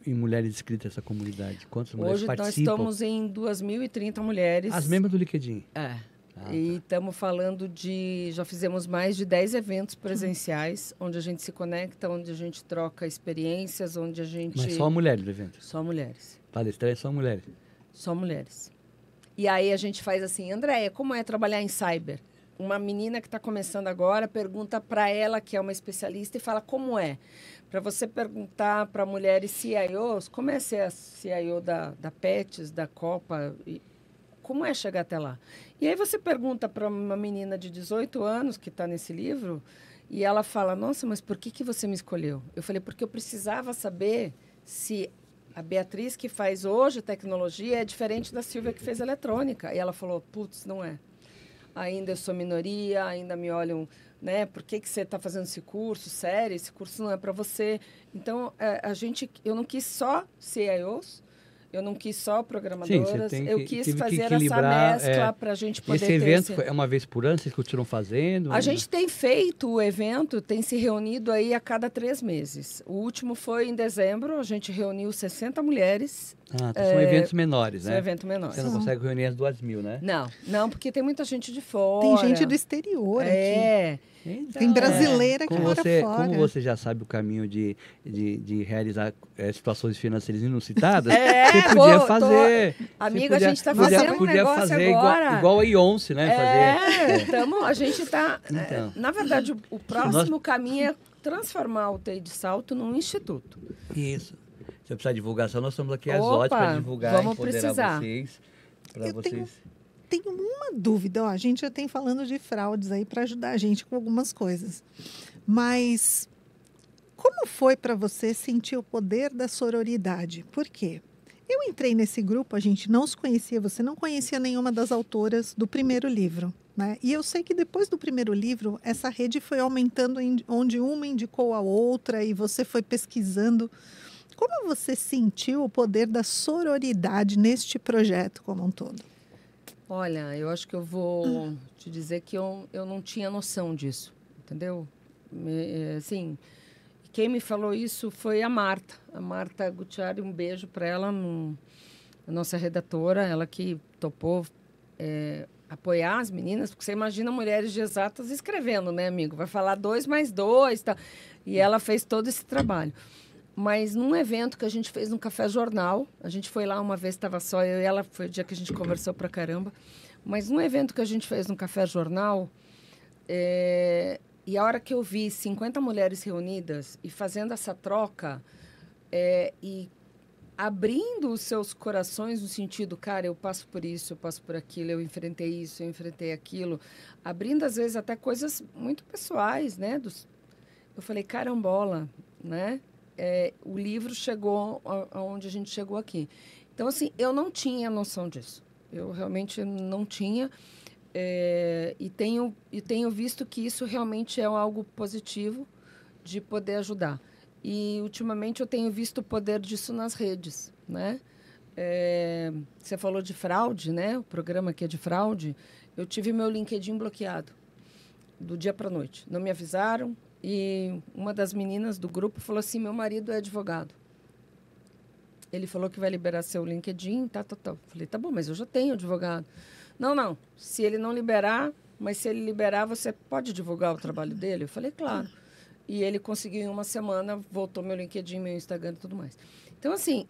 mulheres inscritas nessa comunidade? Quantas mulheres Hoje nós participam? estamos em 2.030 mulheres. As mesmas do LinkedIn. É. Ah, E estamos falando de... Já fizemos mais de 10 eventos presenciais, onde a gente se conecta, onde a gente troca experiências, onde a gente... Mas só mulheres do evento. Só mulheres. Palestrantes só mulheres. Só mulheres. E aí a gente faz assim, Andréia, como é trabalhar em cyber? Uma menina que está começando agora pergunta para ela, que é uma especialista, e fala como é. Para você perguntar para mulheres CIOs, como é ser a CIO da PETS, da Copa, e como é chegar até lá? E aí você pergunta para uma menina de 18 anos que está nesse livro, e ela fala, nossa, mas por que você me escolheu? Eu falei, porque eu precisava saber se a Beatriz que faz hoje tecnologia é diferente da Silvia que fez eletrônica. E ela falou, putz, não é. Ainda eu sou minoria, ainda me olham, né? Por que você está fazendo esse curso? Sério, esse curso não é para você. Então, eu não quis só CIOs, eu não quis só programadoras, eu quis fazer essa mescla para a gente poder Esse evento é uma vez por ano, vocês continuam fazendo? A gente tem feito o evento, tem se reunido aí a cada 3 meses. O último foi em dezembro, a gente reuniu 60 mulheres. Ah, então são eventos menores, né? São eventos menores. Você não consegue reunir as 2.000, né? Não, porque tem muita gente de fora. Tem gente do exterior aqui. Então, tem brasileira que mora fora. Como você já sabe o caminho de realizar situações financeiras inusitadas, você podia fazer... Amigo, a gente está fazendo um negócio fazer agora. igual a Beyoncé, né? A gente está... Então, na verdade, o próximo caminho é transformar o TI de Salto num instituto. Isso. Se eu precisar de divulgação, nós estamos aqui às horas para divulgar e empoderar vocês. Tenho uma dúvida, a gente já tem falando de fraudes aí para ajudar a gente com algumas coisas. Mas como foi para você sentir o poder da sororidade? Por quê? Eu entrei nesse grupo, a gente não se conhecia, você não conhecia nenhuma das autoras do primeiro livro, né? E eu sei que depois do primeiro livro, essa rede foi aumentando, onde uma indicou a outra e você foi pesquisando. Como você sentiu o poder da sororidade neste projeto como um todo? Olha, eu acho que eu vou te dizer que eu não tinha noção disso, entendeu? Assim, quem me falou isso foi a Marta Gutierrez, um beijo para ela, a nossa redatora, ela que topou apoiar as meninas, porque você imagina mulheres de exatas escrevendo, né, amigo? Vai falar 2 mais 2, tá? E ela fez todo esse trabalho. Mas num evento que a gente fez no Café Jornal, a gente foi lá uma vez, estava só eu e ela, foi o dia que a gente conversou pra caramba, mas num evento que a gente fez no Café Jornal, e a hora que eu vi 50 mulheres reunidas e fazendo essa troca, e abrindo os seus corações no sentido, cara, eu passo por isso, eu passo por aquilo, eu enfrentei isso, eu enfrentei aquilo, abrindo às vezes até coisas muito pessoais, né? Eu falei, carambola, né? O livro chegou aonde a gente chegou aqui. Então, assim, eu não tinha noção disso. Eu realmente não tinha. E tenho visto que isso realmente é algo positivo de poder ajudar. E, ultimamente, eu tenho visto o poder disso nas redes, né? Você falou de fraude, né? O programa aqui é de fraude. Eu tive meu LinkedIn bloqueado do dia para a noite. Não me avisaram. E uma das meninas do grupo falou assim, meu marido é advogado. Ele falou que vai liberar seu LinkedIn, tá. Falei, tá bom, mas eu já tenho advogado. Não, se ele não liberar, mas se ele liberar, você pode divulgar o trabalho dele? Eu falei, claro. E ele conseguiu em uma semana, voltou meu LinkedIn, meu Instagram e tudo mais. Então, assim,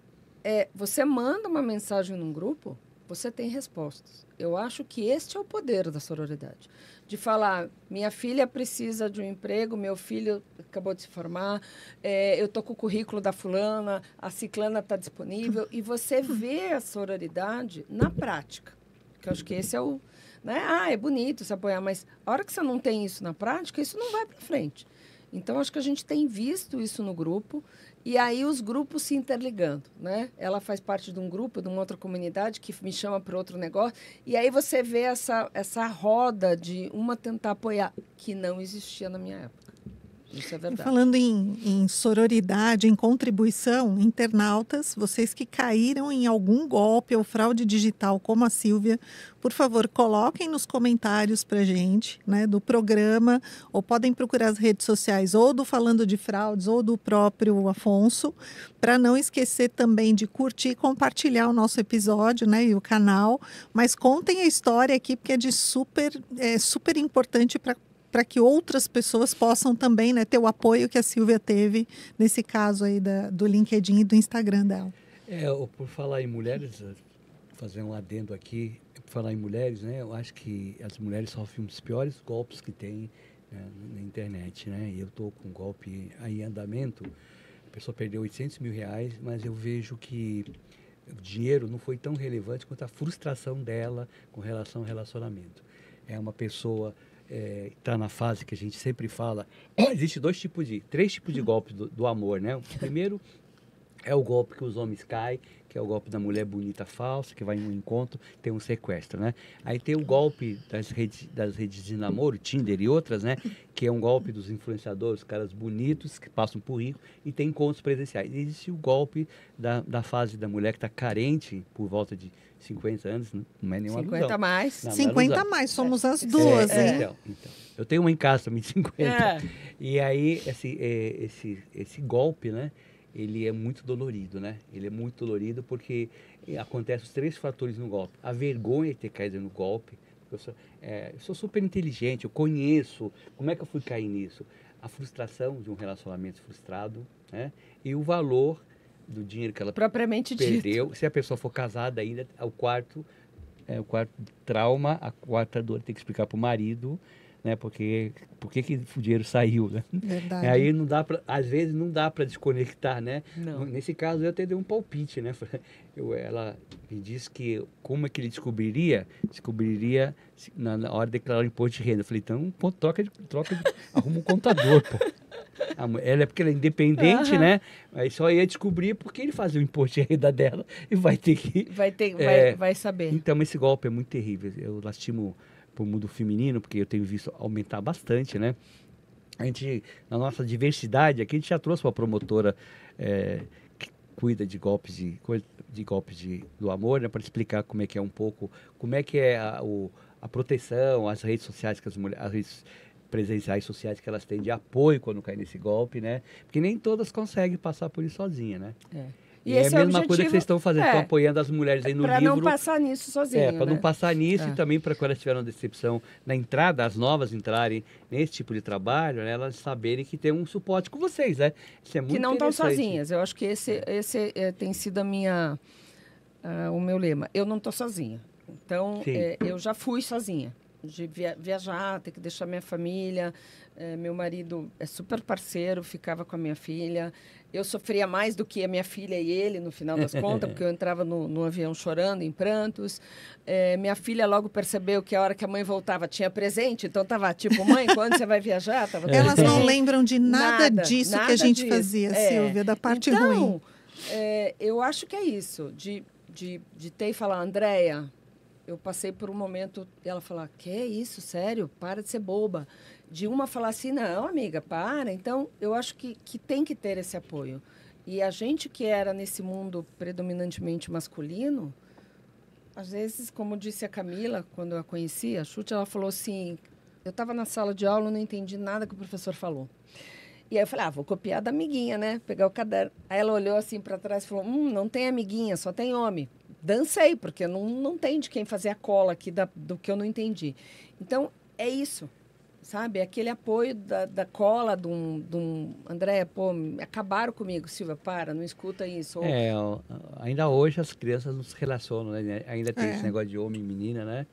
você manda uma mensagem num grupo, você tem respostas. Eu acho que este é o poder da sororidade. De falar, minha filha precisa de um emprego, meu filho acabou de se formar, eu estou com o currículo da fulana, a ciclana está disponível, e você vê a sororidade na prática. Que eu acho que esse é o... Né? É bonito se apoiar, mas a hora que você não tem isso na prática, isso não vai para frente. Então, acho que a gente tem visto isso no grupo, e aí os grupos se interligando, né? Ela faz parte de um grupo, de uma outra comunidade, que me chama para outro negócio, e aí você vê essa roda de uma tentar apoiar, que não existia na minha época. Isso é verdade. Falando em sororidade, em contribuição, internautas, vocês que caíram em algum golpe ou fraude digital como a Sílvia, por favor, coloquem nos comentários para a gente, né, do programa, ou podem procurar as redes sociais ou do Falando de Fraudes ou do próprio Afonso, para não esquecer também de curtir e compartilhar o nosso episódio, né, e o canal, mas contem a história aqui, porque é super importante para que outras pessoas possam também, né, ter o apoio que a Sílvia teve nesse caso aí do LinkedIn e do Instagram dela. Por falar em mulheres, fazer um adendo aqui, por falar em mulheres, né, eu acho que as mulheres sofrem um dos piores golpes que tem, né, na internet, né, e eu estou com um golpe aí em andamento, a pessoa perdeu R$800 mil, mas eu vejo que o dinheiro não foi tão relevante quanto a frustração dela com relação ao relacionamento. É uma pessoa... está na fase que a gente sempre fala, existe três tipos de golpes do amor, né? O primeiro é o golpe que os homens caem, que é o golpe da mulher bonita falsa, que vai em um encontro, tem um sequestro, né? Aí tem o golpe das redes de namoro, Tinder e outras, né? Que é um golpe dos influenciadores, caras bonitos que passam por rico e tem encontros presenciais. E existe o golpe da fase da mulher que está carente por volta de 50 anos, não é nenhuma 50 alusão. mais. Não, 50 mais, somos as duas, hein? Então, eu tenho uma em casa também de 50. E aí, esse golpe, né? Ele é muito dolorido, né? Ele é muito dolorido porque acontecem os 3 fatores no golpe. A vergonha de ter caído no golpe. Eu sou super inteligente, eu conheço. Como é que eu fui cair nisso? A frustração de um relacionamento frustrado, né? E o valor do dinheiro que ela propriamente perdeu. dito. Se a pessoa for casada ainda, o quarto trauma, a quarta dor tem que explicar para o marido, né? Por que o dinheiro saiu, né? Verdade. Aí não dá para, às vezes não dá para desconectar, né? Não. Nesse caso eu até dei um palpite, né? Ela me disse que como é que ele descobriria na hora de declarar o imposto de renda. Eu falei, então arruma um contador, pô. Ela é porque ela é independente, né? Aí só ia descobrir porque ele fazia o imposto de renda dela e vai ter que... Vai saber. Então, esse golpe é muito terrível. Eu lastimo para o mundo feminino, porque eu tenho visto aumentar bastante, né? A gente, na nossa diversidade, aqui a gente já trouxe uma promotora que cuida de golpes do amor, né? Para explicar como é que é um pouco, como é que é a proteção, as redes sociais que as redes presenciais sociais que elas têm de apoio quando cai nesse golpe, né? Porque nem todas conseguem passar por isso sozinha, né? E é a mesma coisa que vocês estão fazendo, estão apoiando as mulheres aí no livro. Para não passar nisso sozinho, para não passar nisso e também para quando elas tiveram decepção na entrada, as novas entrarem nesse tipo de trabalho, né, elas saberem que tem um suporte com vocês, né? Isso é muito que não estão interessante. sozinhas. Eu acho que esse tem sido o meu lema. Eu não estou sozinha. Então, eu já fui sozinha. De viajar, ter que deixar minha família. Meu marido é super parceiro, ficava com a minha filha. Eu sofria mais do que a minha filha e ele, no final das contas, porque eu entrava no avião chorando, em prantos. Minha filha logo percebeu que a hora que a mãe voltava tinha presente, então estava tipo, mãe, quando você vai viajar? Elas não lembram de nada disso que a gente fazia, Sílvia, da parte ruim. Eu acho que é isso, de ter e falar, Andréia, eu passei por um momento, ela falar, que é isso, sério? Para de ser boba. De uma falar assim, não, amiga, para. Então, eu acho que tem que ter esse apoio. E a gente que era nesse mundo predominantemente masculino, às vezes, como disse a Camila, quando eu a conheci, a Chute, ela falou assim, eu estava na sala de aula, não entendi nada que o professor falou. E aí eu falei, vou copiar da amiguinha, né? Pegar o caderno. Aí ela olhou assim para trás e falou, não tem amiguinha, só tem homem. Dancei, porque não tem de quem fazer a cola aqui do que eu não entendi. Então, é isso, sabe? Aquele apoio da cola de um Andréia, pô, acabaram comigo, Silvia, para, não escuta isso. Ainda hoje as crianças não se relacionam, né? Ainda tem esse negócio de homem e menina, né?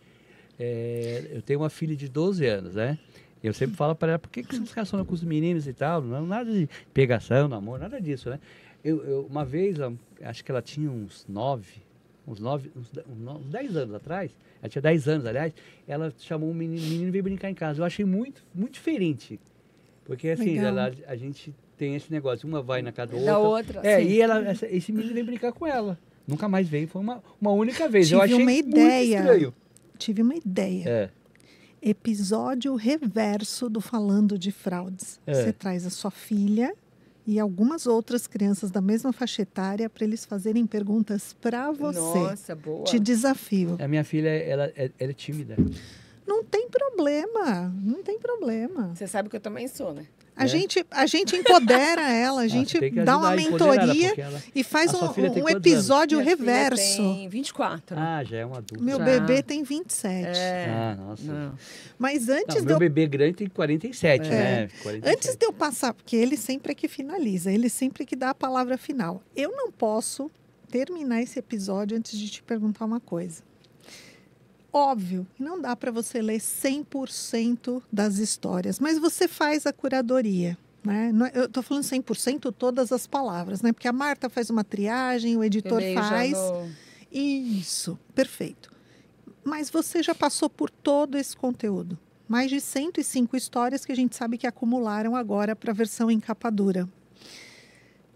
Eu tenho uma filha de 12 anos, né? Eu sempre falo para ela, por que você se relaciona com os meninos e tal? Não, nada de pegação, namoro, nada disso, né? Uma vez, acho que ela tinha uns 10 anos atrás, ela tinha 10 anos, aliás, ela chamou um menino e veio brincar em casa. Eu achei muito, muito diferente. Porque, assim, a gente tem esse negócio, uma vai na casa da outra. E esse menino veio brincar com ela. Nunca mais veio, foi uma única vez. Eu achei muito estranho. Tive uma ideia. episódio reverso do Falando de Fraudes. Você traz a sua filha e algumas outras crianças da mesma faixa etária para eles fazerem perguntas para você. Nossa, boa. Te desafio. A minha filha, ela é tímida. Não tem problema, não tem problema. Você sabe que eu também sou, né? A gente empodera ela, a gente dá uma mentoria e faz um episódio reverso. Minha filha tem 24. Ah, já é uma adulta. Meu bebê tem 27. Nossa. Não. Mas antes meu bebê grande tem 47, né? 47. Antes de eu passar, porque ele sempre é que finaliza, ele sempre que dá a palavra final. Eu não posso terminar esse episódio antes de te perguntar uma coisa. Óbvio, não dá para você ler 100% das histórias, mas você faz a curadoria, né? Eu estou falando 100% todas as palavras, né? Porque a Marta faz uma triagem, o editor faz. Isso, perfeito. Mas você já passou por todo esse conteúdo. Mais de 105 histórias que a gente sabe que acumularam agora para a versão em capa dura.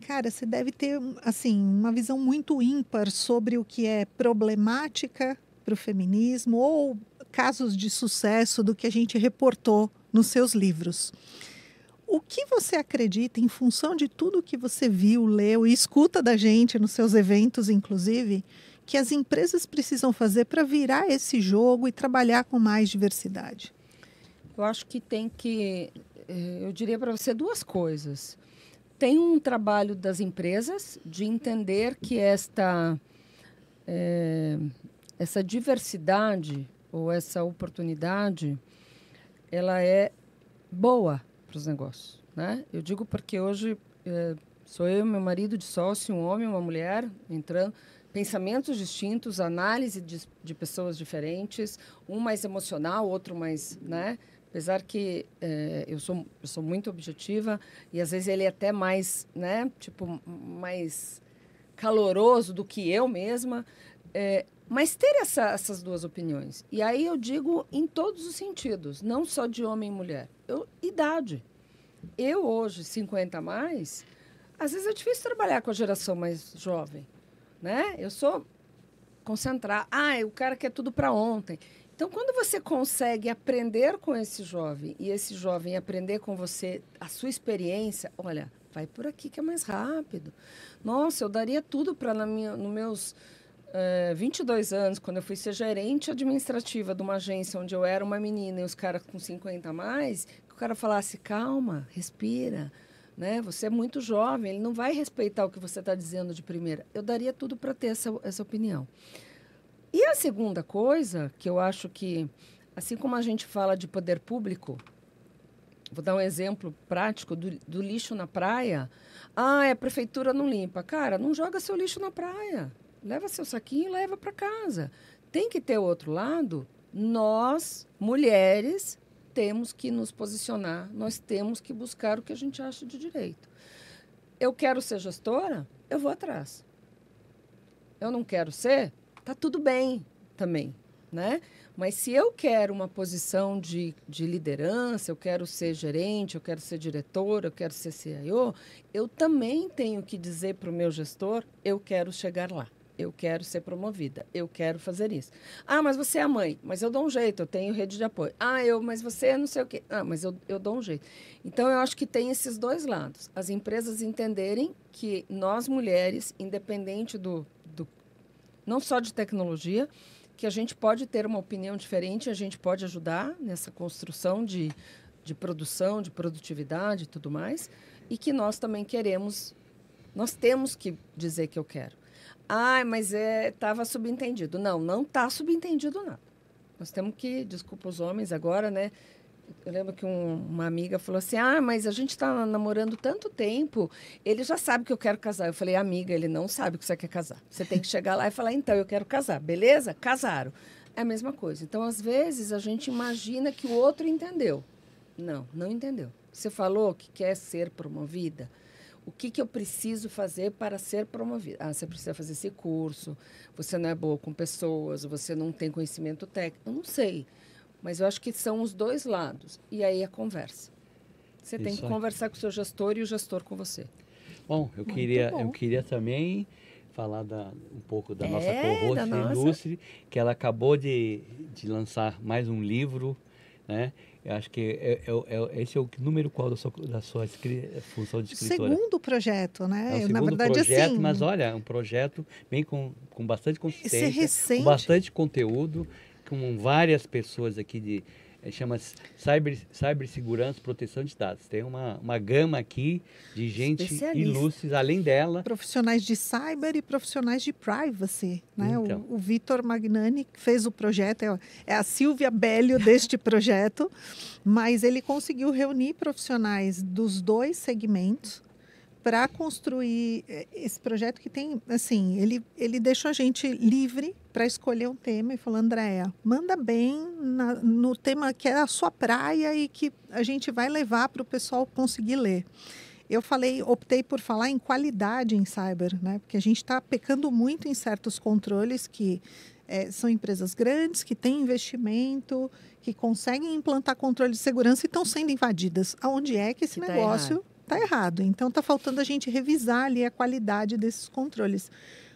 Cara, você deve ter, assim, uma visão muito ímpar sobre o que é problemática para o feminismo ou casos de sucesso do que a gente reportou nos seus livros. O que você acredita, em função de tudo que você viu, leu e escuta da gente nos seus eventos, inclusive, que as empresas precisam fazer para virar esse jogo e trabalhar com mais diversidade? Eu acho que eu diria para você duas coisas. Tem um trabalho das empresas de entender que essa diversidade ou essa oportunidade, ela é boa para os negócios, né? Eu digo porque hoje sou eu e meu marido de sócio, um homem e uma mulher, entrando, pensamentos distintos, análise de pessoas diferentes, um mais emocional, outro mais, né? Apesar que eu sou muito objetiva e às vezes ele é até mais, né? Tipo, mais caloroso do que eu mesma. Mas ter essas duas opiniões. E aí eu digo em todos os sentidos, não só de homem e mulher. Idade. Eu hoje, 50 a mais, às vezes é difícil trabalhar com a geração mais jovem, né? Eu sou concentrar. O cara quer tudo para ontem. Então, quando você consegue aprender com esse jovem e esse jovem aprender com você a sua experiência, olha, vai por aqui que é mais rápido. Nossa, eu daria tudo para nos meus 22 anos, quando eu fui ser gerente administrativa de uma agência onde eu era uma menina e os caras com 50 a mais, que o cara falasse, calma, respira, né? Você é muito jovem, ele não vai respeitar o que você está dizendo de primeira. Eu daria tudo para ter essa opinião. E a segunda coisa, que eu acho que, assim como a gente fala de poder público, vou dar um exemplo prático do lixo na praia. A prefeitura não limpa. Cara, não joga seu lixo na praia. Leva seu saquinho e leva para casa. Tem que ter o outro lado. Nós, mulheres, temos que nos posicionar. Nós temos que buscar o que a gente acha de direito. Eu quero ser gestora? Eu vou atrás. Eu não quero ser? Tá tudo bem também, né? Mas se eu quero uma posição de liderança, eu quero ser gerente, eu quero ser diretora, eu quero ser CIO, eu também tenho que dizer para o meu gestor, eu quero chegar lá. Eu quero ser promovida, eu quero fazer isso. Mas você é a mãe, mas eu dou um jeito, eu tenho rede de apoio. Mas você é não sei o quê. Mas eu dou um jeito. Então, eu acho que tem esses dois lados. As empresas entenderem que nós, mulheres, independente não só de tecnologia, que a gente pode ter uma opinião diferente, a gente pode ajudar nessa construção de produção, de produtividade e tudo mais, e que nós também nós temos que dizer que eu quero. Mas estava subentendido. Não está subentendido nada. Nós temos que, desculpa os homens agora, né? Eu lembro que uma amiga falou assim, mas a gente está namorando tanto tempo, ele já sabe que eu quero casar. Eu falei, amiga, ele não sabe que você quer casar. Você tem que chegar lá e falar, então, eu quero casar, beleza? Casaram. É a mesma coisa. Então, às vezes, a gente imagina que o outro entendeu. Não entendeu. Você falou que quer ser promovida. O que eu preciso fazer para ser promovida? Você precisa fazer esse curso, você não é boa com pessoas, você não tem conhecimento técnico. Eu não sei, mas eu acho que são os dois lados. E aí a conversa. Você tem que conversar com o seu gestor e o gestor com você. Bom, eu queria também falar um pouco da nossa co-host, Ilustre, que ela acabou de lançar mais um livro. né? Eu acho que esse é o número qual da sua função de escritora? Segundo projeto, né? É o Na segundo verdade, projeto, assim, mas olha, é um projeto bem com bastante esse consistência, recente, com bastante conteúdo, com várias pessoas aqui chama-se Cibersegurança e Proteção de Dados. Tem uma gama aqui de gente Especialista. ilustres, além dela. profissionais de cyber e profissionais de privacy, né? Então. O Vitor Magnani fez o projeto, é a Silvia Bellio deste projeto, mas ele conseguiu reunir profissionais dos dois segmentos para construir esse projeto que tem, assim, ele deixou a gente livre para escolher um tema e falou, Andréa, manda bem no tema que é a sua praia e que a gente vai levar para o pessoal conseguir ler. Eu optei por falar em qualidade em cyber, né? Porque a gente está pecando muito em certos controles que são empresas grandes, que têm investimento, que conseguem implantar controle de segurança e estão sendo invadidas. Aonde é que esse Que tá negócio está errado? Então, está faltando a gente revisar ali a qualidade desses controles.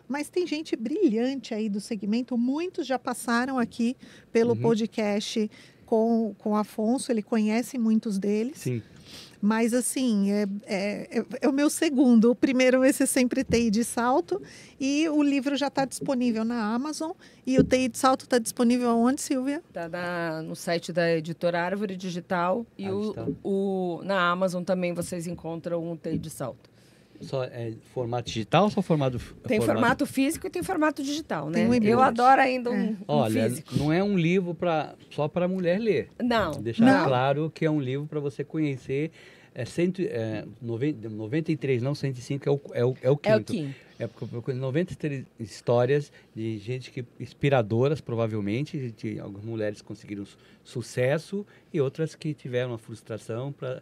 Mas tem gente brilhante aí do segmento, muitos já passaram aqui pelo podcast com o Afonso, ele conhece muitos deles. Sim. Mas, assim, é o meu segundo. O primeiro, esse Sempre TI de Salto. E o livro já está disponível na Amazon. E o TI de Salto está disponível aonde, Silvia? Está no site da editora Árvore Digital. E na Amazon também vocês encontram um TI de Salto. Só formato digital ou só formato... Tem formato físico e tem formato digital, né? Tem um Eu adoro ainda um Olha, físico. não é um livro só para mulher ler. Não. Deixar claro que é um livro para você conhecer. 93, não 105, é o quinto. É o quinto. É porque 93 histórias de gente inspiradoras, provavelmente, de algumas mulheres conseguiram sucesso e outras que tiveram uma frustração para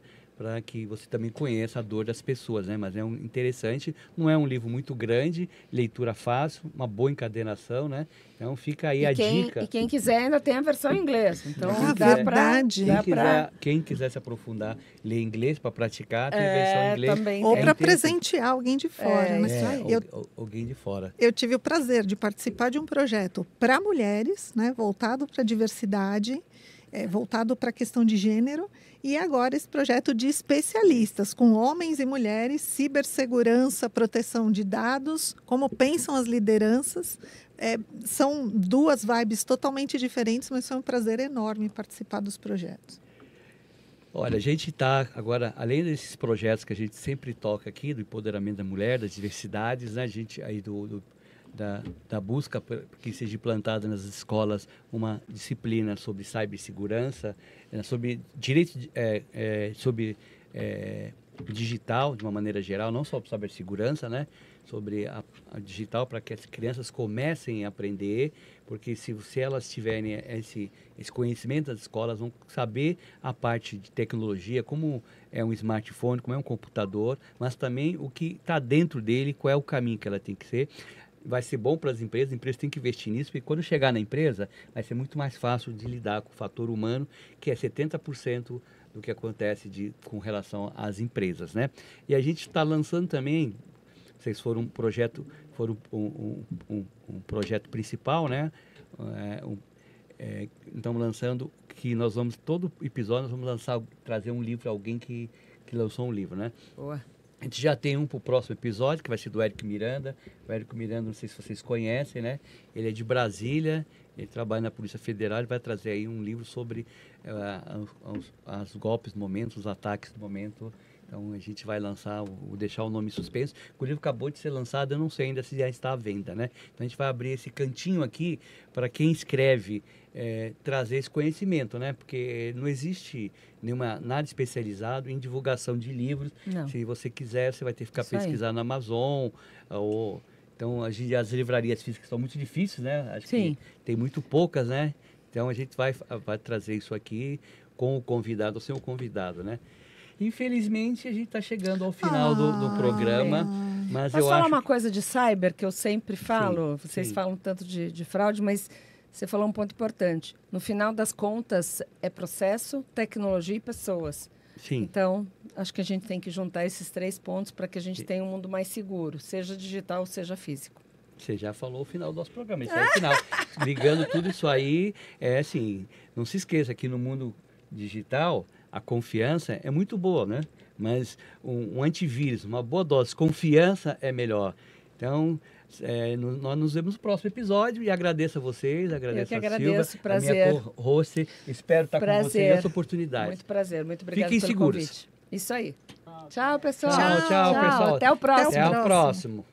que você também conheça a dor das pessoas, né? Mas é interessante, não é um livro muito grande, leitura fácil, uma boa encadenação, né? Então fica aí a dica. E quem quiser ainda tem a versão em inglês. Então verdade. Quem quiser se aprofundar, ler inglês para praticar, tem versão em inglês. Também Ou tem. para presentear alguém de fora. Né? Alguém de fora. Eu tive o prazer de participar de um projeto para mulheres, né? Voltado para a diversidade, voltado para a questão de gênero. E agora esse projeto de especialistas, com homens e mulheres, cibersegurança, proteção de dados, como pensam as lideranças. São duas vibes totalmente diferentes, mas foi um prazer enorme participar dos projetos. Olha, a gente está agora, além desses projetos que a gente sempre toca aqui, do empoderamento da mulher, das diversidades, né? A gente aí da busca que seja implantada nas escolas uma disciplina sobre cibersegurança, sobre direito sobre digital de uma maneira geral, não só sobre cibersegurança, né? Sobre a digital, para que as crianças comecem a aprender, porque se elas tiverem esse conhecimento, as escolas vão saber a parte de tecnologia, como é um smartphone, como é um computador, mas também o que está dentro dele, qual é o caminho que ela tem que ser. Vai ser bom para as empresas têm que investir nisso, porque quando chegar na empresa, vai ser muito mais fácil de lidar com o fator humano, que é 70% do que acontece com relação às empresas, né? E a gente está lançando também, vocês foram um projeto principal, né? Estamos lançando, que nós vamos, todo episódio, nós vamos trazer um livro, alguém que lançou um livro, né? Boa. A gente já tem um para o próximo episódio, que vai ser do Érico Miranda. O Érico Miranda, não sei se vocês conhecem, né? Ele é de Brasília, ele trabalha na Polícia Federal, ele vai trazer aí um livro sobre os golpes do momento, os ataques do momento. Então, a gente vai lançar, deixar o nome suspenso. O livro acabou de ser lançado, eu não sei ainda se já está à venda, né? Então, a gente vai abrir esse cantinho aqui para quem escreve trazer esse conhecimento, né? Porque não existe nada especializado em divulgação de livros. Não. Se você quiser, você vai ter que ficar Isso aí. pesquisando na Amazon. Então, as livrarias físicas são muito difíceis, né? Acho Sim. que tem muito poucas, né? Então, a gente vai trazer isso aqui com o convidado, ou sem o convidado, né? Infelizmente, a gente está chegando ao final do programa, mas Posso eu falar acho... uma coisa de cyber que eu sempre falo? Sim, Vocês sim. falam tanto de fraude, mas você falou um ponto importante. No final das contas, é processo, tecnologia e pessoas. Sim. Então, acho que a gente tem que juntar esses 3 pontos para que a gente tenha um mundo mais seguro, seja digital, seja físico. Você já falou o final do nosso programa, esse é o final. Ligando tudo isso aí, assim, não se esqueça que no mundo digital, a confiança é muito boa, né? Mas um antivírus, uma boa dose, confiança é melhor. Então, nós nos vemos no próximo episódio e agradeço a vocês, agradeço Eu que a agradeço, Silvia, prazer. a minha co-host. Espero estar com vocês nessa oportunidade. Muito prazer, muito obrigada Fiquem pelo seguros. convite. Isso aí. Tchau, pessoal. Tchau, pessoal. Até o próximo. Até o próximo.